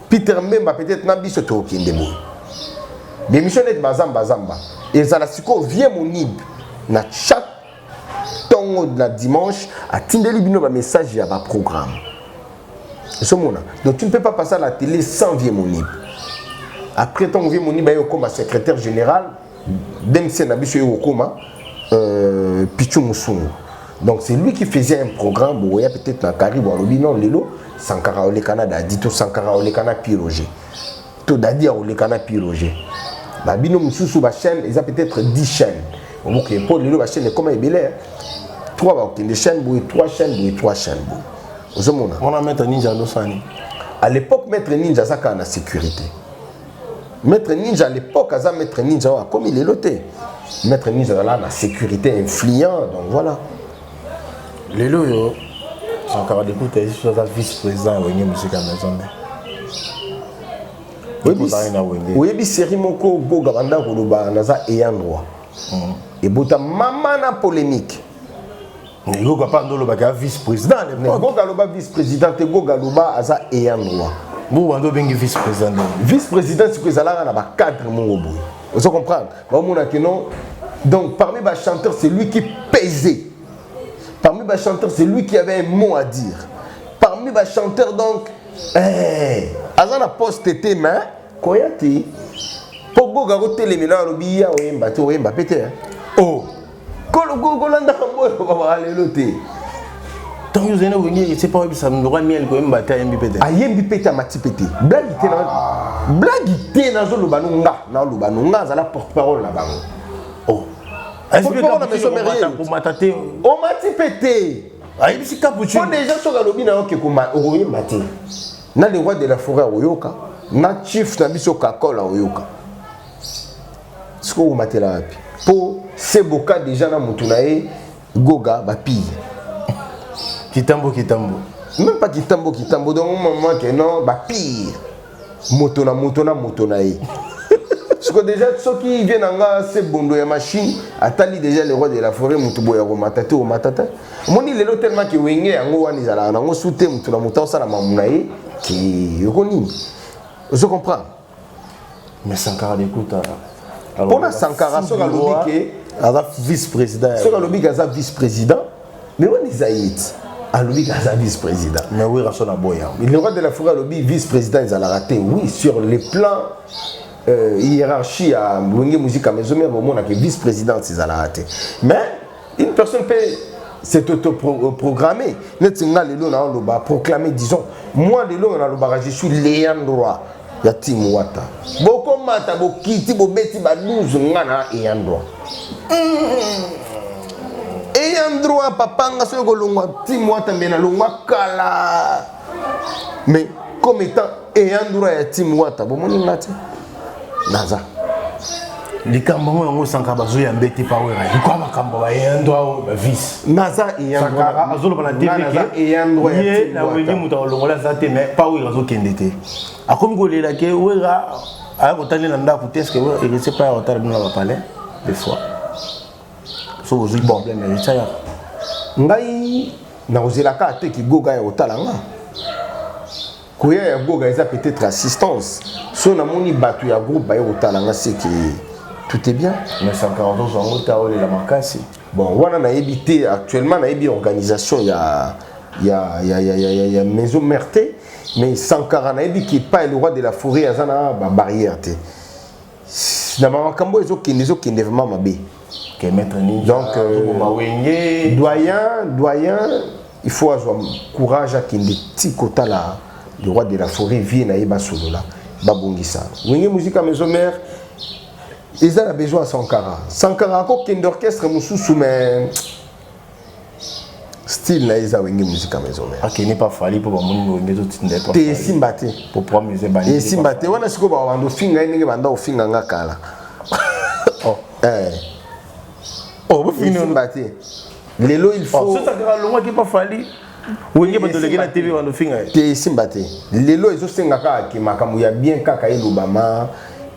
Peter Mbemba peut-être na biso to okende boyi l'émission est bazamba et ça la siko vient mon nib na chaque tongo de la dimanche à tindeli bino ba message ya ba programme donc tu ne peux pas passer à la télé sans vieux mon nib après ton vieux mon nib yo comme secrétaire général d'MC na biso yo koma Pichu Musungu donc c'est lui qui faisait un programme boya peut-être na Caribou Robino Lelo Sankara Ole Canada dit tout Sankara Ole Canada Piroger to dadi Ole Canada Piroger ba bino mususu ba chaîne ils a peut-être 10 chaînes ok pour Lelo ba chaîne comme ebelé 3 ba okende chaîne boy 3 chaînes boy
on a Maître Ninja Losani
à l'époque Maître Ninja zaka na sécurité Maître Ninja à l'époque aza Maître Ninja comme il est loté Maître Ninja là na sécurité influent donc voilà
Lelo yo Sankara de Kunta je suis vice-président de Wenge Musique Maison
oui bi série moko goga banda koloba naza ayant droit et bota mama na polémique
goga pas ndolo ba vice-président
goga loba vice-président te goga loba aza ayant droit
bo wando bengi
vice-président c'est que zalanga na ba cadre mon boy vous comprendre ba mona que non donc parmi les chanteurs c'est lui qui pesait parmi les chanteurs c'est lui qui avait un mot à dire parmi les chanteurs donc azana poste tété mais koyati pogo ga hôtel mina robiya oyemba to oyemba pété oh kolo landa kambo ba lelo té
tant vous avez venu c'est pas ça me droit miel koyemba ta yembi pété
ayembi pété mati pété blague na zo lobanunga za la porte-parole la bango
oh
est-ce que on mataté on mati pété
ayebi si capuchino
déjà so ga lobina oke kuma oyemba té na le roi de la forêt oyoka na chief na biso kakola oyoka siko o matela api po seboka déjà na mutu na ye goga bapi
kitambo
même pas kitambo donc maman que non bapi moto na ye siko déjà ceux qui viennent nga se bondo ya machine atali déjà le roi de la forêt mutu boya ko matata moni lelo tellement que wenge yango wani zala nango sute mutu na muta osala mamuna ye qui je comprends
mais Sankara d'écoute
pour la Sankara sur
la vice-président
sur la vice-président mais on est zaït à lui vice-président
mais oui rasona boya
le roi de la forêt lobby vice-président ils ont raté oui sur les plans hiérarchie à Wenge Musique à Maison Mère au monde que vice-président ils ont raté mais une personne peut c'est auto-programmé. Nous proclamé, disons, moi, je suis l'ayant droit. Il y a Tim Wata. Beaucoup mata, beaucoup kiti, beaucoup beti, badouze, ngana, ayant droit. Ayant droit, papa, nga se golongwa, Tim Wata, mena longwa kala. Mais comme étant ayant droit, il y a Tim Wata. Bon, mon ingati. Naza.
likambo yango Sankara bazo ya mbete pa wera likwa makambo ba yendo ba vice
naza
Sankara azolo bana TV ye na wengi muta olongola zate mais pa wera zo kendete akomi golela ke wera a ko tani na ndako teske wera il sait pas retard dans la palais des fois so bozo problème mais ça ya
ngai na ozelaka te ki goga ya otalanga koya ya goga eza peut-être assistance so na moni batu ya groupe ba ya otalanga c'est que tout est bien.
Mais 142 ans, tu as la marcasse.
Bon, on a évité actuellement, on a évité organisation, il y a maison Merté, mais 140 ans, qui n'est pas le roi de la forêt, il y a une barrière. D'abord, quand ils ont vraiment mabé. Donc, doyen, il faut avoir courage à qu'il y ait petit quota là, le roi de la forêt vient à Ebasolo là, Babongisa. Wenge Musique à maison mère. Ils ont besoin de Sankara. Sankara a un orchestre, mais style na eza wenge musique maison mère.
Ok, n'est pas fallu pour mon wenge tout tinde pas.
Te simbate.
Pour prendre mes bani.
Et simbate wana siko ba wando finga ndenge banda ofinga ngakala.
Oh.
Oh, vous finissez simbate. Lelo il faut.
C'est ça que le qui pas fallu. Wenge ba doleke na TV wando finga.
Te simbate. Lelo ezo senga ka ki makamu ya bien kaka elobama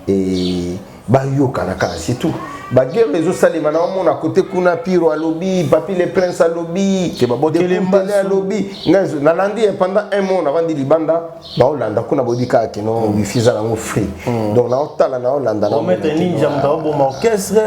et ba yoka na ka c'est tout. Ba guerre les salima na mon à côté kuna piro à lobby papi les princes à lobby
ke ba botele mbale
à lobby na landi pendant un mois avant di libanda ba Hollanda kuna bodika ke no wifi za ngo free donc na otala na Hollanda na
mettre ninja mta bo orchestre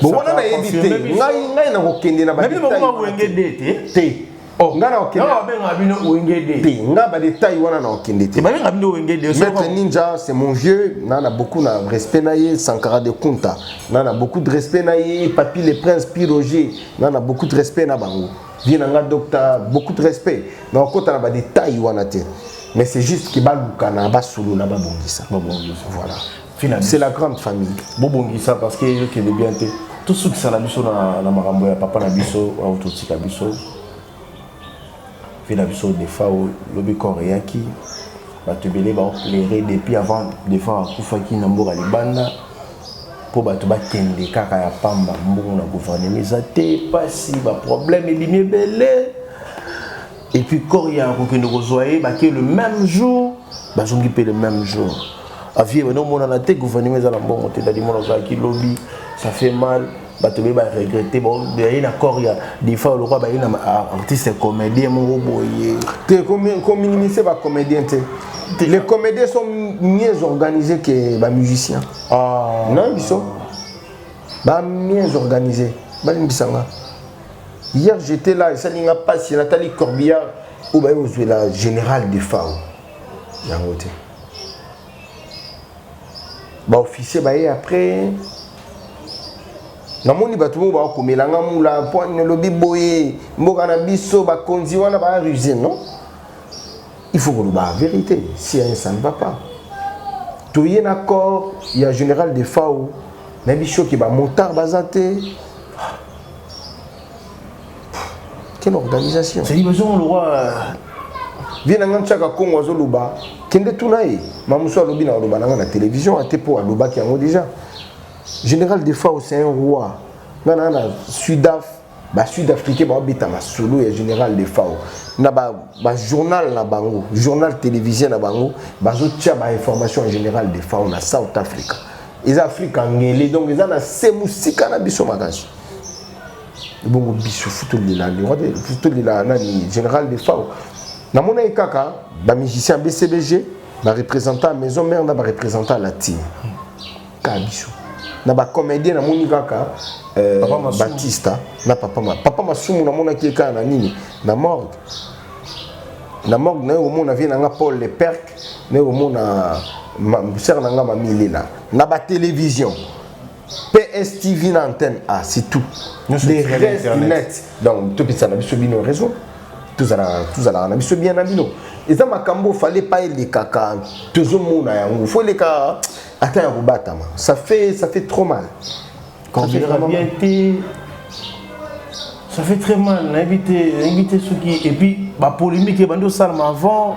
bon wana na éviter ngai na ko kende na ba
mais ba wenge dete
te
oh
ngana okende
na ba benga bino wenge dete
nga ba détail wana na okende te
ba benga bino wenge dete
Maître Ninja c'est mon vieux nana beaucoup na respect na ye Sankara de Kunta nana beaucoup de respect na ye Papi les Princes Piroger nana beaucoup de respect na bango bien nga docteur beaucoup de respect na okota na ba détail wana te mais c'est juste que baluka na ba solo na ba bongisa voilà finalement c'est la grande famille
bobongisa parce que yo ke bien te tout ce qui ça la biso na marambo ya papa na biso au tout tika biso fait la vision des fois au lobby coréen qui va te belé va pleurer depuis avant des fois kufa ki na mboka libanda pour bato ba kende kaka ya pamba mbongo na gouvernement ezate pasi ba problème et bimé belé et puis coréen ko kende ko zoyer ba ke le même jour ba zongi pe le même jour avié non mona na te gouvernement za la mbongo te dali mona za ki lobby ça fait mal bateau ba regretter bon il y a encore il y a des fois le roi ba une artiste comédien mon boye
te comme minimiser ba comédien te les comédiens sont mieux organisés que les musiciens non ils sont ba mieux organisés ba limbisanga hier j'étais là et ça n'inga pas si Nathalie Corbillard ou ba jouer la générale de FAO yango te ba officier ba et après namoni bato mo ba komelanga mula po ne lobi boye mboka na biso ba konzi wana ba rusé non il faut que la vérité si ça ne va pas tout y est d'accord il y a général de FAO mais bicho qui ba motard bazate quelle organisation
c'est besoin le roi
vient ngam chaka kongo zo luba kende tunaye mamuso lobi na loba na télévision ate po loba ki yango déjà général de FAO c'est un roi ngana na sud-africain ba bita ma solo ya général de FAO na ba journal na bango journal télévisé na bango bazo tia ba information en général de FAO na South Africa les Africains ngeli donc ils na se musika na biso magaji bongo biso futo lila le roi de futo lila na ni général de FAO na mona ikaka ba musicien BCBG ba représentant maison mère na ba représentant la team ka biso na ba comédien na moni kaka Batista na papa masumu na mona ki ka na nini na morgue na yo mona vient na Paul Le Perc na yo mona sœur na nga mamilela na ba télévision PSTV na antenne A c'est tout les restes net donc tout ça na biso bino raison tout ça na biso bien na bino et ça makambo fallait pas les kaka toujours mona yango faut les ka attends Rubatama ça fait trop mal
quand il bien été ça fait très mal inviter ceux qui et puis ba polémique et bando salma avant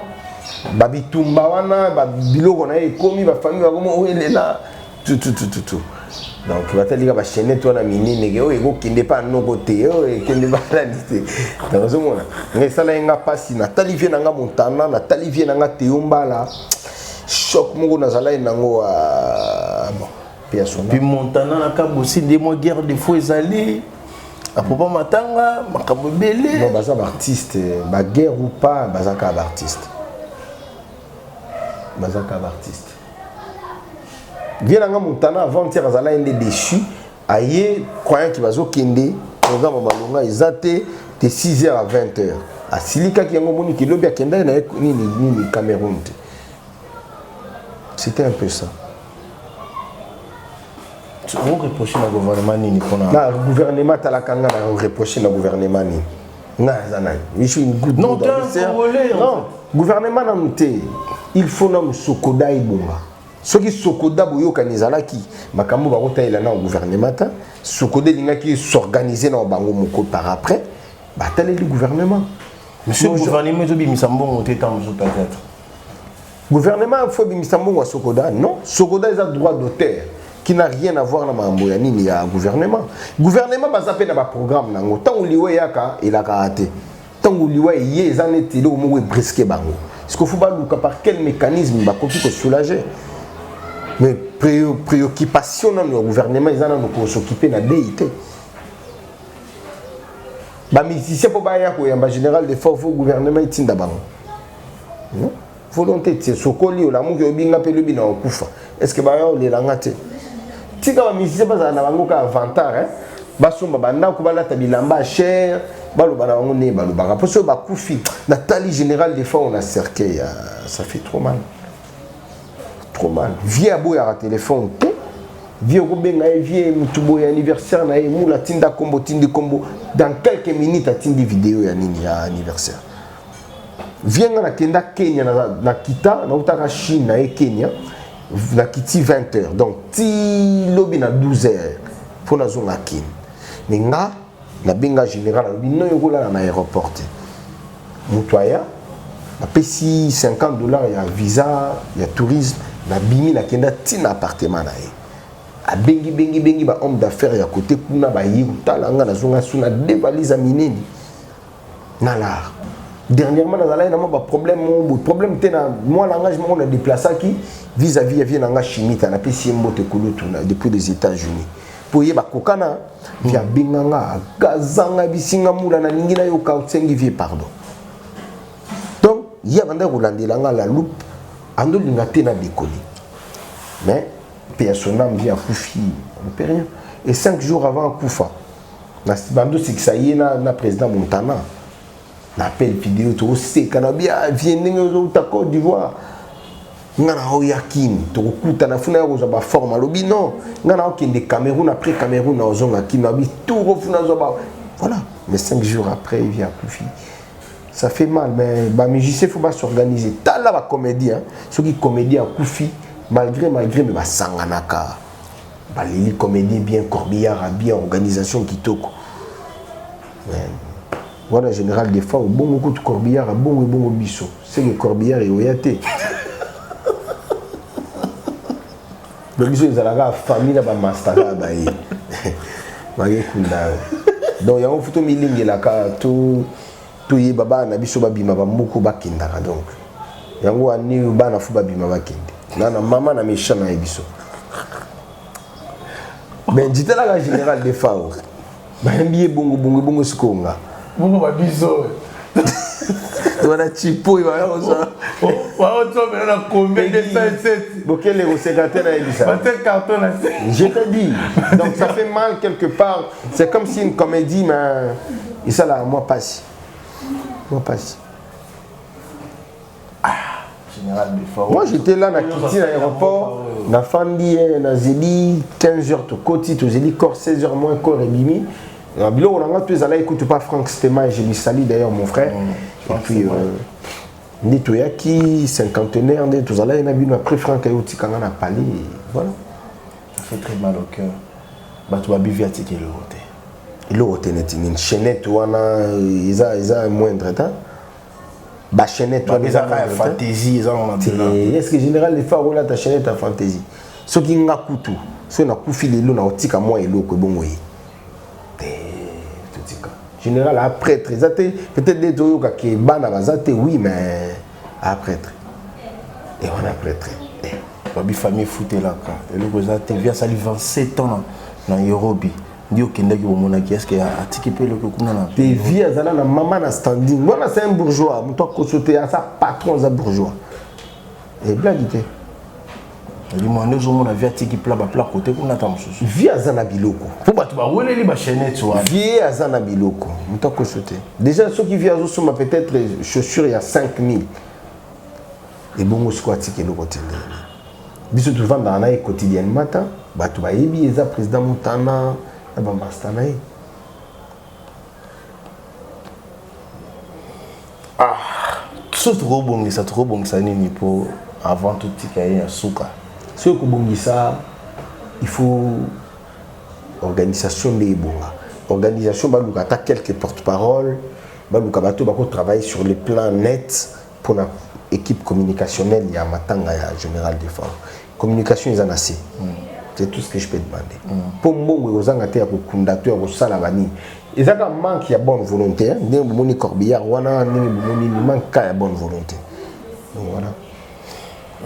ba bitumba wana ba biloko na ekomi ba famille ba komo ele là tout donc va tali ba chaîne toi na minine ke o eko kende pa no côté o kende ba la liste donc zo mona ngai sala nga pasi na tali vie na nga montana na tali vie na nga teomba la choc moko na zala nango bon
puis montana na kabo aussi des mois guerre des fois ezali apoba matanga makambo belé
non baza artiste ba guerre ou pas baza ka artiste vient nga montana avant-hier azala ende déçu aye croyant qu'il bazo kende programme malonga ezate de 6h à 20h a silika ki yango moni ki lobi akenda na ni Cameroun. C'était un peu ça.
On reproche le gouvernement ni pour
na gouvernement talakanga na reproche le gouvernement ni na zanai je suis une goutte
non
gouvernement na muté il faut na sokoda ibonga soki sokoda boyoka nizalaki makambo ba kota ila na gouvernement ta sokoda linga ki s'organiser na bango moko par après bataler le gouvernement.
Monsieur le gouvernement, il Misambongo peut-être.
Gouvernement, il faut Misambongo à Sokoda. Non, Sokoda est un droit d'auteur qui n'a rien à voir avec Mamboyani ni à gouvernement. Gouvernement, ça s'appelle un programme. Tant que l'Iwa Yaka, il a raté. Tant que l'Iwa Yé, en est il au brisqué bango. Est-ce qu'il faut pas par quel mécanisme il faut soulager? Mais préoccupation dans le gouvernement, ils ont s'occuper de la DIT. Si c'est pour en général, des fois, le gouvernement est d'abord. Non? Volonté, c'est ce qu'on lit, l'amour qui est bien appelé bien au Koufa. Est-ce que Bayo les langaté? Si quand on c'est pas un avantage, hein? Basumba banda kubala tabilamba cher, balu bana on est balu bara. Parce que Bakoufi, la taille générale des fois on a cerqué, ça fait trop mal. Trop mal. Viens à boire à téléphone. Viens au benga viens mutubo anniversaire na e mula tinda combo tindi combo dans quelques minutes atindi vidéo ya nini ya anniversaire. Viens na kenda Kenya na kita na utaka Chine na Kenya na kiti 20h donc ti lobby na 12h pour na zona Kenya. Mais nga na benga général bino yokola na aéroport. Mutoya na pesi $50 ya visa ya tourisme na bimi na kenda tina appartement na e. A bengi ba homme d'affaires ya côté kuna ba yutala nga na zonga suna dévalise a mineni. Na la dernièrement dans la na ba problème tena moi l'engagement on a déplacé qui vis-à-vis vient nga chimita na pesi mbote kulutu depuis les États-Unis. Pour yeba kokana via binganga gazanga bisinga mula na ningina yo ka utsengi vie pardon. Donc il y a banda kolandela nga la loupe ando linga tena décoller. Mais personne vient à Koufi, on ne peut rien. Et 5 jours avant Koufa, c'est que ça y est, le président Montana, l'appel vidéo, tout c'est Canabia, vient de Côte d'Ivoire. Nous avons yakin, tout le temps, nous avons forme à l'obi, non. Nous avons des Cameroun, après Cameroun, nous avons tout refusé. Voilà. Mais 5 jours après, il vient à Koufi. Ça fait mal, mais les musiciens, il faut pas s'organiser. T'as là la comédie, ceux qui comédient à Koufi. Malgré mais basanganaka balili comédie bien corbillard bien organisation kitoko voilà général des fois bon beaucoup de corbillard bon biso c'est le corbillard et oyate donc ils ont la famille là ba mastaka ba yi magekunda donc yango futo milingi la ka tout yi baba na biso ba bima ba muku bakindaka donc yango ani bana fu ba bima bakinde. Nana maman na méchant na ebiso. Mais dit la général des FAO. Ba mbiye bongo sikonga.
Bongo ba biso.
Wana chipo ya oza.
Wa oto mais na combien de 57.
Bokele au secrétaire na ebisa.
Ba te carton na.
Je te dis. Donc ça fait mal quelque part. C'est comme si une comédie mais et ça là moi passe. Moi j'étais là dans Kiti, à l'aéroport, dans Fandi, dans Zéli, 15h to Koti, to Zéli, corps 16h moins corps et Bimi. Dans Bilo, on a tous allés écouter pas Franck Stéma et je lui salue d'ailleurs mon frère. Et puis, Netoyaki, cinquantenaire, tous allés, on a vu après Franck et Otikanga na Pali. Voilà.
Ça fait très mal au cœur. Bah tu vas vivre à ticket le hôtel.
Le hôtel n'est une chaînette, ils ont moindre temps. Ba chaînette toi
des fantaisie
est-ce que général les fois là ta chaînette à fantaisie ce qui nga kutu ce na kufi lelo na otika moi eloko bongo yi totika général à prêtre peut-être des toyoka ke bana bazate oui mais à prêtre et on a prêtre
babi famille fouté là ka eloko zate via sali 27 ans na Nairobi. Ndio kendaki bomonaki est-ce que atiki pe le kuna na
te vie azala na maman na standing moi c'est un bourgeois muto kosote à sa patron za bourgeois et blaguité
ali mwana zo mona vie atiki pla ba pla côté kuna ta mususu
vie azana biloko
faut ba tu ba weleli ba chaînette wa
vie azana biloko muto kosote déjà ceux qui vient zo soma peut-être chaussures il y a 5000 et bongo squat ki le côté biso tu vends dans la quotidiennement ba tu ba yebi eza président Montana Bambastanaï.
C'est trop bon ça nini pour avant tout tikaye à souka.
Ce que bon ça il faut organisation des bonga. organisation baluka ta quelques porte-parole baluka bato bako travailler sur le plan net pour la équipe communicationnelle il y a matanga ya général de force communication ils en assez c'est tout ce que je peux demander pour mbongo ozanga te ya kokunda to ya kosala bani ezaka manque ya bonne volonté ndenge bomoni corbillard wana ndenge bomoni manque ya bonne volonté donc voilà.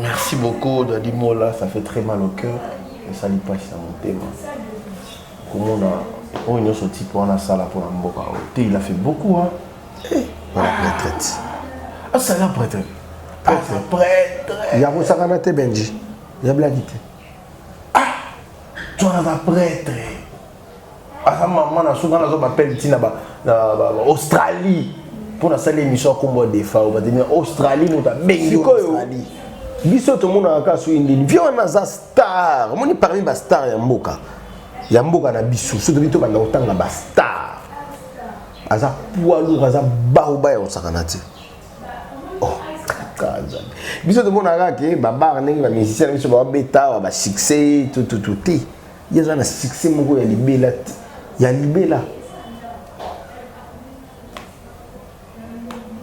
Merci beaucoup de dire mots là, ça fait très mal au cœur et ça lui passe à mon thème. Comment on a sorti pour la salle pour la mboka. Il a fait beaucoup hein.
Voilà retraite.
Ah ça là prêtre. Ah ça prêtre.
Il y a vous ça te Benji. Il y a blaguité.
Ah tu as un prêtre. Ah ça maman na souvent na m'appelle Tina Australie. Pour la salle émission combo des fois on va dire Australie nous ta bengi Australie. Biso to mona aka so indini vio na za star moni parmi ba star ya mboka na biso so to bito banda otanga ba star aza poilu aza baoba ya osakanati oh kaza biso to mona aka ke ba bar ndenge ba musicien biso ba beta ba succès tout yaza na succès moko ya libela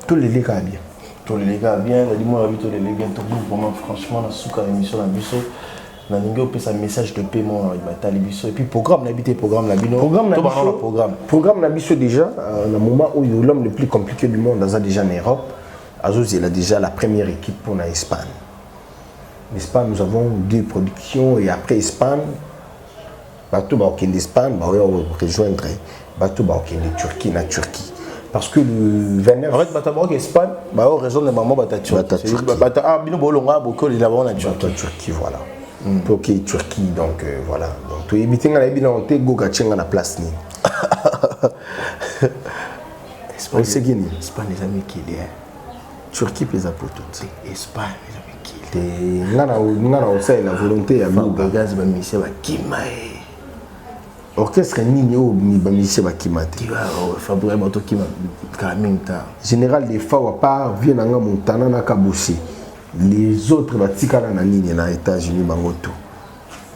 tout les gars bien. Tous les gars bien, dis-moi tous les gars tout vraiment franchement la souka émission la biso na ningo pe sa message de paiement il va biso et puis programme l'habité programme la bino programme la biso déjà le moment où l'homme le plus compliqué du monde dans déjà en Europe Azuz il a déjà la première équipe pour l'Espagne. L'Espagne nous avons 2 productions et après Espagne bateau ba au d'Espagne ba rejoindre bateau ba au Turquie na Turquie. Parce que le 29 en fait Batabok Espagne bah raison de maman Turquie ah bino bolonga beaucoup il a bon la Turquie voilà pour que Turquie donc voilà donc tu éviter nga bino on te goga chenga na place ni Espagne c'est gagné Espagne les amis qui est Turquie pesa pour tout Espagne les amis qui est ngana on la volonté ya goga gaz ba mission ba kimae orchestre nini o mi ba musicien ba kimate fabrique bato kima kaminta général des fois à part vient nga montana na kabusi les autres ba tikana na nini na États-Unis bango tout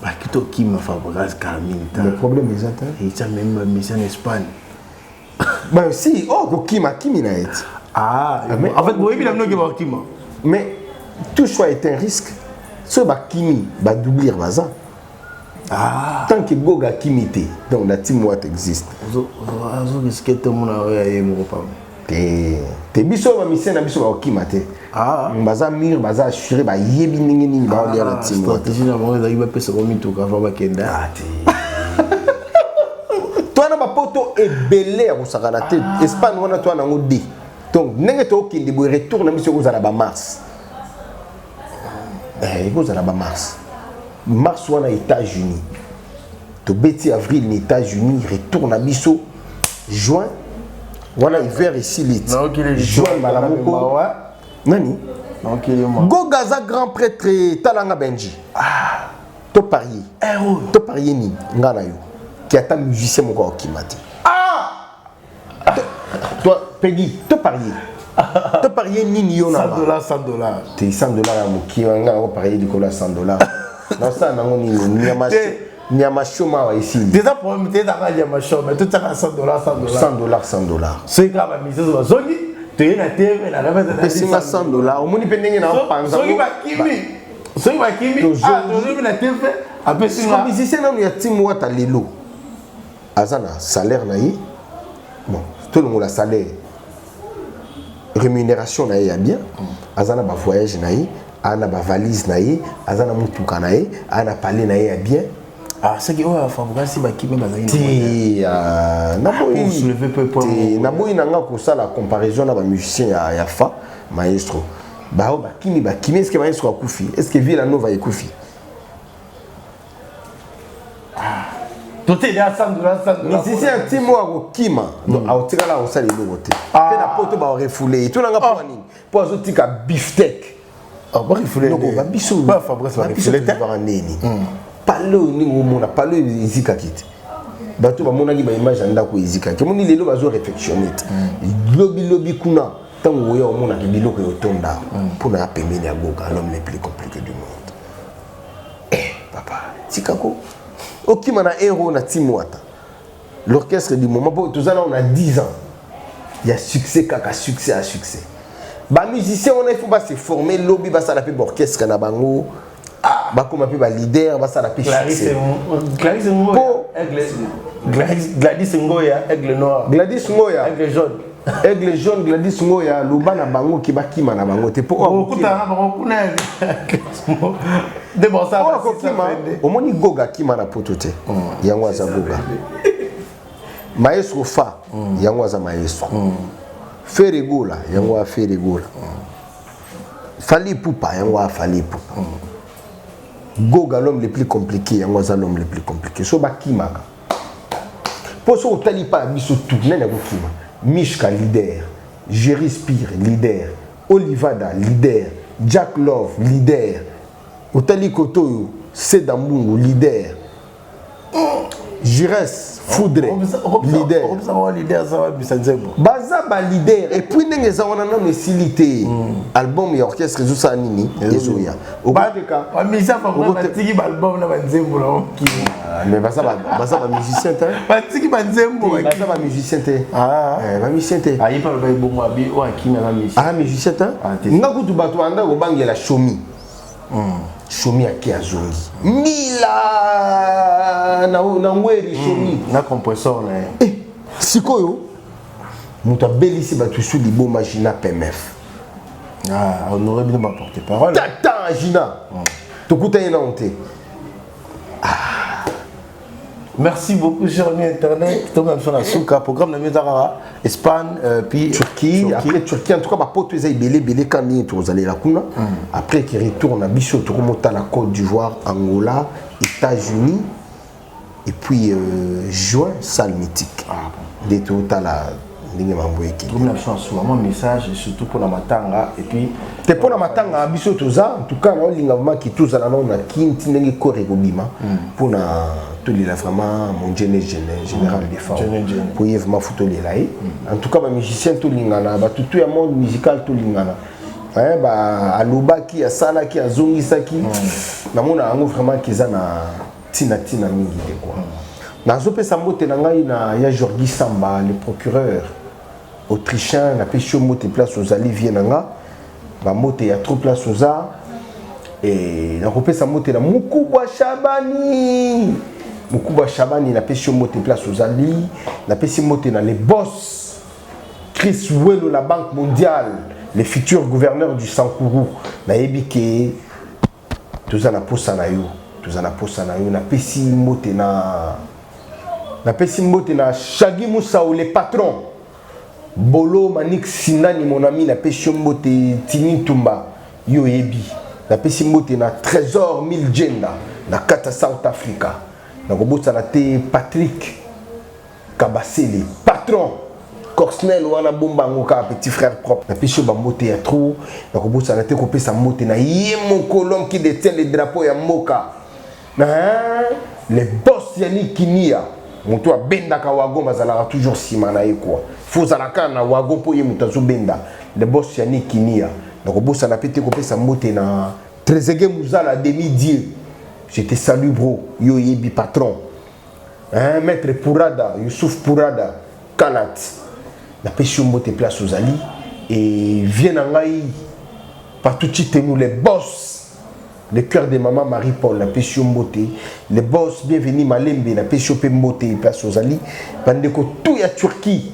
ba kito kima fabrique kaminta le problème est ça et ça même musicien en Espagne bah si oh ko kima kimi na et ah mais en fait moi il a non que kima mais tout choix est un risque ce ba kimi ba doubler baza. Ah. Tant que Goga Kimité, donc la team what existe. Te biso ba mission na biso ba kimate. Ah. Baza mur baza assuré ba yebi ningi ningi ba olia la team what. Stratégie na bango za pesa ko mitu ka va kenda. Ah te. Toi na ba poto ebelé ya kosakana te. Espagne wana toi na ngodi. Donc nenge to kindi bo retour na mission ko za na ba mars. Ko za na ba mars. Mars ou en États-Unis, to beti avril en États-Unis, retourne à Bisso, juin, voilà hiver ici lit. Juin malamoko. Nani? Go Gaza grand prêtre Talanga Benji. Ah, to parier. To parier ni ngana yo. Qui a ta musicien mon corps qui m'a dit. Ah! Toi Peggy, to parier. To parier ni yo na. $100. T'es $100 à mon qui ngana ko parier du cola $100. Non ça non ni amashoma wa ici déjà pour me dire dans la machoma tout ça $100 $100 c'est quand même mise sur zoni tu es na TV la revente de $100 au moni pendenge na panza zoni ba kimi ah tu na TV après si le musicien na ya timu wata lelo azana salaire na yi bon tout le monde a salaire rémunération na ya bien azana ba voyage na yi ana ba valise na ye azana mutuka na ye ana parler na ye bien ah c'est que oh fabrique si ba kimi bazali na boyi se lever peu pour na boyi na nga ko ça la comparaison na ba musicien ya fa maestro ba kimi est-ce que maestro akufi est-ce que Villa Nova ekufi tout est à $100 musicien timo ako kima donc autika la osali lokote pe na poto ba refoulé tout na nga pour nini pour azotika beefsteak. Ah, bah, il faut les biso. Bah, Fabrice va refuler. Palo ni mona palo izika kiti. Bato ba mona ki ba image anda ko izika. Ke moni lelo bazo réflexionner. Lobi kuna tango yo mona ki biloko yo tonda. Pour na pembeni ya Goga l'homme le plus compliqué du monde. Eh papa, tikako. Okima na héros na timwata.
l'orchestre du moment, pour tout ça, là, on a 10 ans. Il y a succès, caca, succès à succès. Bah, musicien, il faut se former, lobby, bah, ça l'appelle orchestre, na bango. Bah, comme appelle, bah, leader, bah, ça l'appelle succès.
Gladys Ngoya, Gladys Ngoya, aigle noir.
Gladys Ngoya.
Aigle jaune.
Aigle jaune, Gladys Ngoya, luba na bango, qui ba kima na bango. T'es pas
au
omoni goga kima na potote. Yango aza goga. Maestro fa, yango aza maestro. Feregola, yango a Feregola. Fali Poupa, yango a Fali Poupa. Goga, l'homme le plus compliqué, yango aza l'homme le plus compliqué. So ba kima. Pour ça, on pas biso tout, nena go kima. Mishka, leader. Jerry Spear, leader. Olivada, leader. Jack Love, leader. Otali Kotoyo, Sedambungu, leader. Jires, Foudre, leader. Baza ba leader. Et puis nenge za wana na mesilité. Album et orchestre Zusa Nini, Ezoya.
Obadeka. Amisa fa ba tiki ba album na banzembo la ki.
Mais baza ba musicien ta.
Ba tiki banzembo.
Baza ba musicien te.
Ah,
ba musicien te.
Ah, il parle ba bon abi o akina na musicien.
Ah, musicien ta. Ngakutu bato anda go bangela shomi. Shomi aki azongi. Mila na ngweri shomi.
Na compresseur na.
Sikoyo. Muta belisi batu su libo magina PMF.
Ah, on aurait bien porter parole.
Tata Gina. Tokuta ina honte.
Merci beaucoup, cher ami Internet. Donc, on a un programme de Médara, Espagne, puis
Turquie. Après Turquie, en tout cas, ma pote est belé quand vous allez la Kuna. Après, qui retourne à Bissau, tout la Côte d'Ivoire, Angola, États-Unis. Et puis, juin, salle mythique. Des tout à la.
Mon message surtout pour la matanga et puis
c'est pour la matanga biso toza en tout cas on lingama qui tous ala na kinti ndenge korego bima pour na tout les vraiment mon général des femmes pour y vraiment foutre les là en tout cas ba musicien tout lingana ba tout ya monde musical tout lingana hein ba alobaki asala ki azongisaki na mona ngo vraiment kiza na tina mingi de quoi na zopesa mbote na ngai na ya Jorgi Samba le procureur autrichien na pêché moté place aux Olivier nanga ba moté ya trop place aux a et na repesa moté na Mukubwa Shabani na pêché moté place aux Ali na pêché moté na les boss Chris Welo la Banque mondiale les futurs gouverneurs du Sankourou na ebike tous na posa na yo na pêché moté na Shagi Moussa ou les patrons Bolo Manik Sinani mon ami na pêché moté Tini Tumba yo ebi na pêché moté na Trésor Miljenda na Kata South Africa na kobotsa na te Patrick Kabasele patron Corsnel wana bomba ngoka petit frère propre na pêché ba moté ya trop na kobotsa na te kopesa moté na yemo kolom qui détient les drapeaux ya Moka na les boss Yannick Kinia Mutu benda ka wagon bazala toujours sima na quoi faut zalaka na wagon po ye mutazo benda le boss Yannick Kinia donc boss na pété ko pesa moté na Trezege Muzala demi-dieu je te salue bro yo yebi patron hein maître Pourada Youssouf Pourada Kanat na pêche moté place aux Ali et vient en ngai partout nous les boss le cœur de maman Marie-Paul, la pêche moté, les boss, bienvenue Malembe, la pêche moté, place aux Ali, Bandeko tout ya Turquie,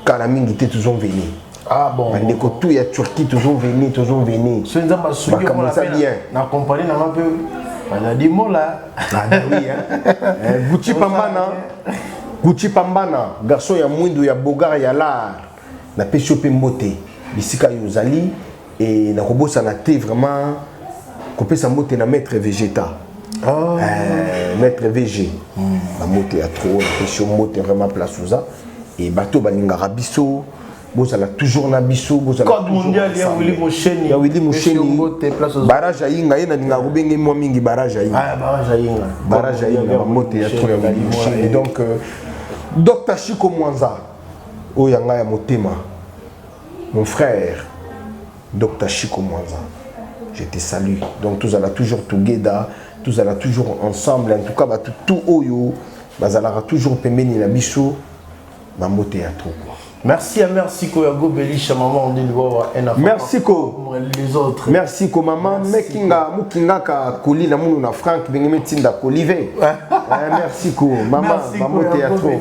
car la mingi était toujours venu.
Ah bon.
Bandeko tout ya Turquie, toujours venu.
Ce n'est pas sûr que on l'a bien. Na compagnie na un peu, on a dit mot là.
Ah oui hein. Gucci Pambana, garçon ya Mwindo ya Bogar ya l'art, la pêche moté, bisika yozali et na robot ça n'a été vraiment Coupé sa moté na maître végéta. Maître VG. La moté a trop, la question moté vraiment place sous ça. Et bateau balinga rabisso. Vous allez toujours na bisso.
Code mondial, il y a Willy Moucheni.
Il y a Willy Moucheni. Barrage à Inga, il y a une arubenge moi mingi barrage à Inga.
Ah, barrage à Inga.
Barrage à Inga, la moté a trop, il y a Willy Moucheni. Donc, Dr Chico Mwanza, Oyanga ya Motema, mon frère, Dr Chico Mwanza. Je te salue. Donc tous allons toujours together, tous allons toujours ensemble. En tout cas, tout oyo, bazalaka toujours pembeni na biso mambote ya trop.
Merci Koyago Belisha maman on dit
merci ko
les autres.
Merci ko maman mekinga mukinga ka koli na munu na Frank bengeme tinda kolive. Merci ko maman mambote ya trop.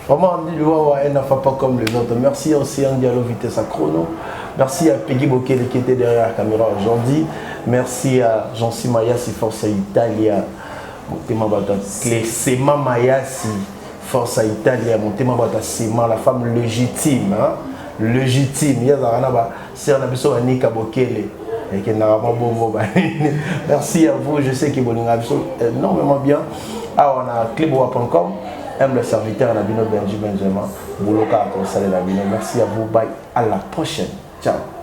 Maman on dit elle n'a pas comme les autres. Merci aussi à Diallo Vitesse à Chrono. Merci à Peggy Bokele qui était derrière la caméra aujourd'hui. Merci à Jean-Cy Mayasi Forza Italia. Sema Mayasi Forza Italia. Montema Bata Sema, la femme légitime. Hein? Légitime. C'est un abisso Anika Bokele. Merci à vous. Je sais que vous avez énormément bien. Ah, on a clipboa.com. Aime le serviteur à la Bino Benji Benjamin. Bouloka à conseiller la Bino. Merci à vous. Bye. À la prochaine. Ciao.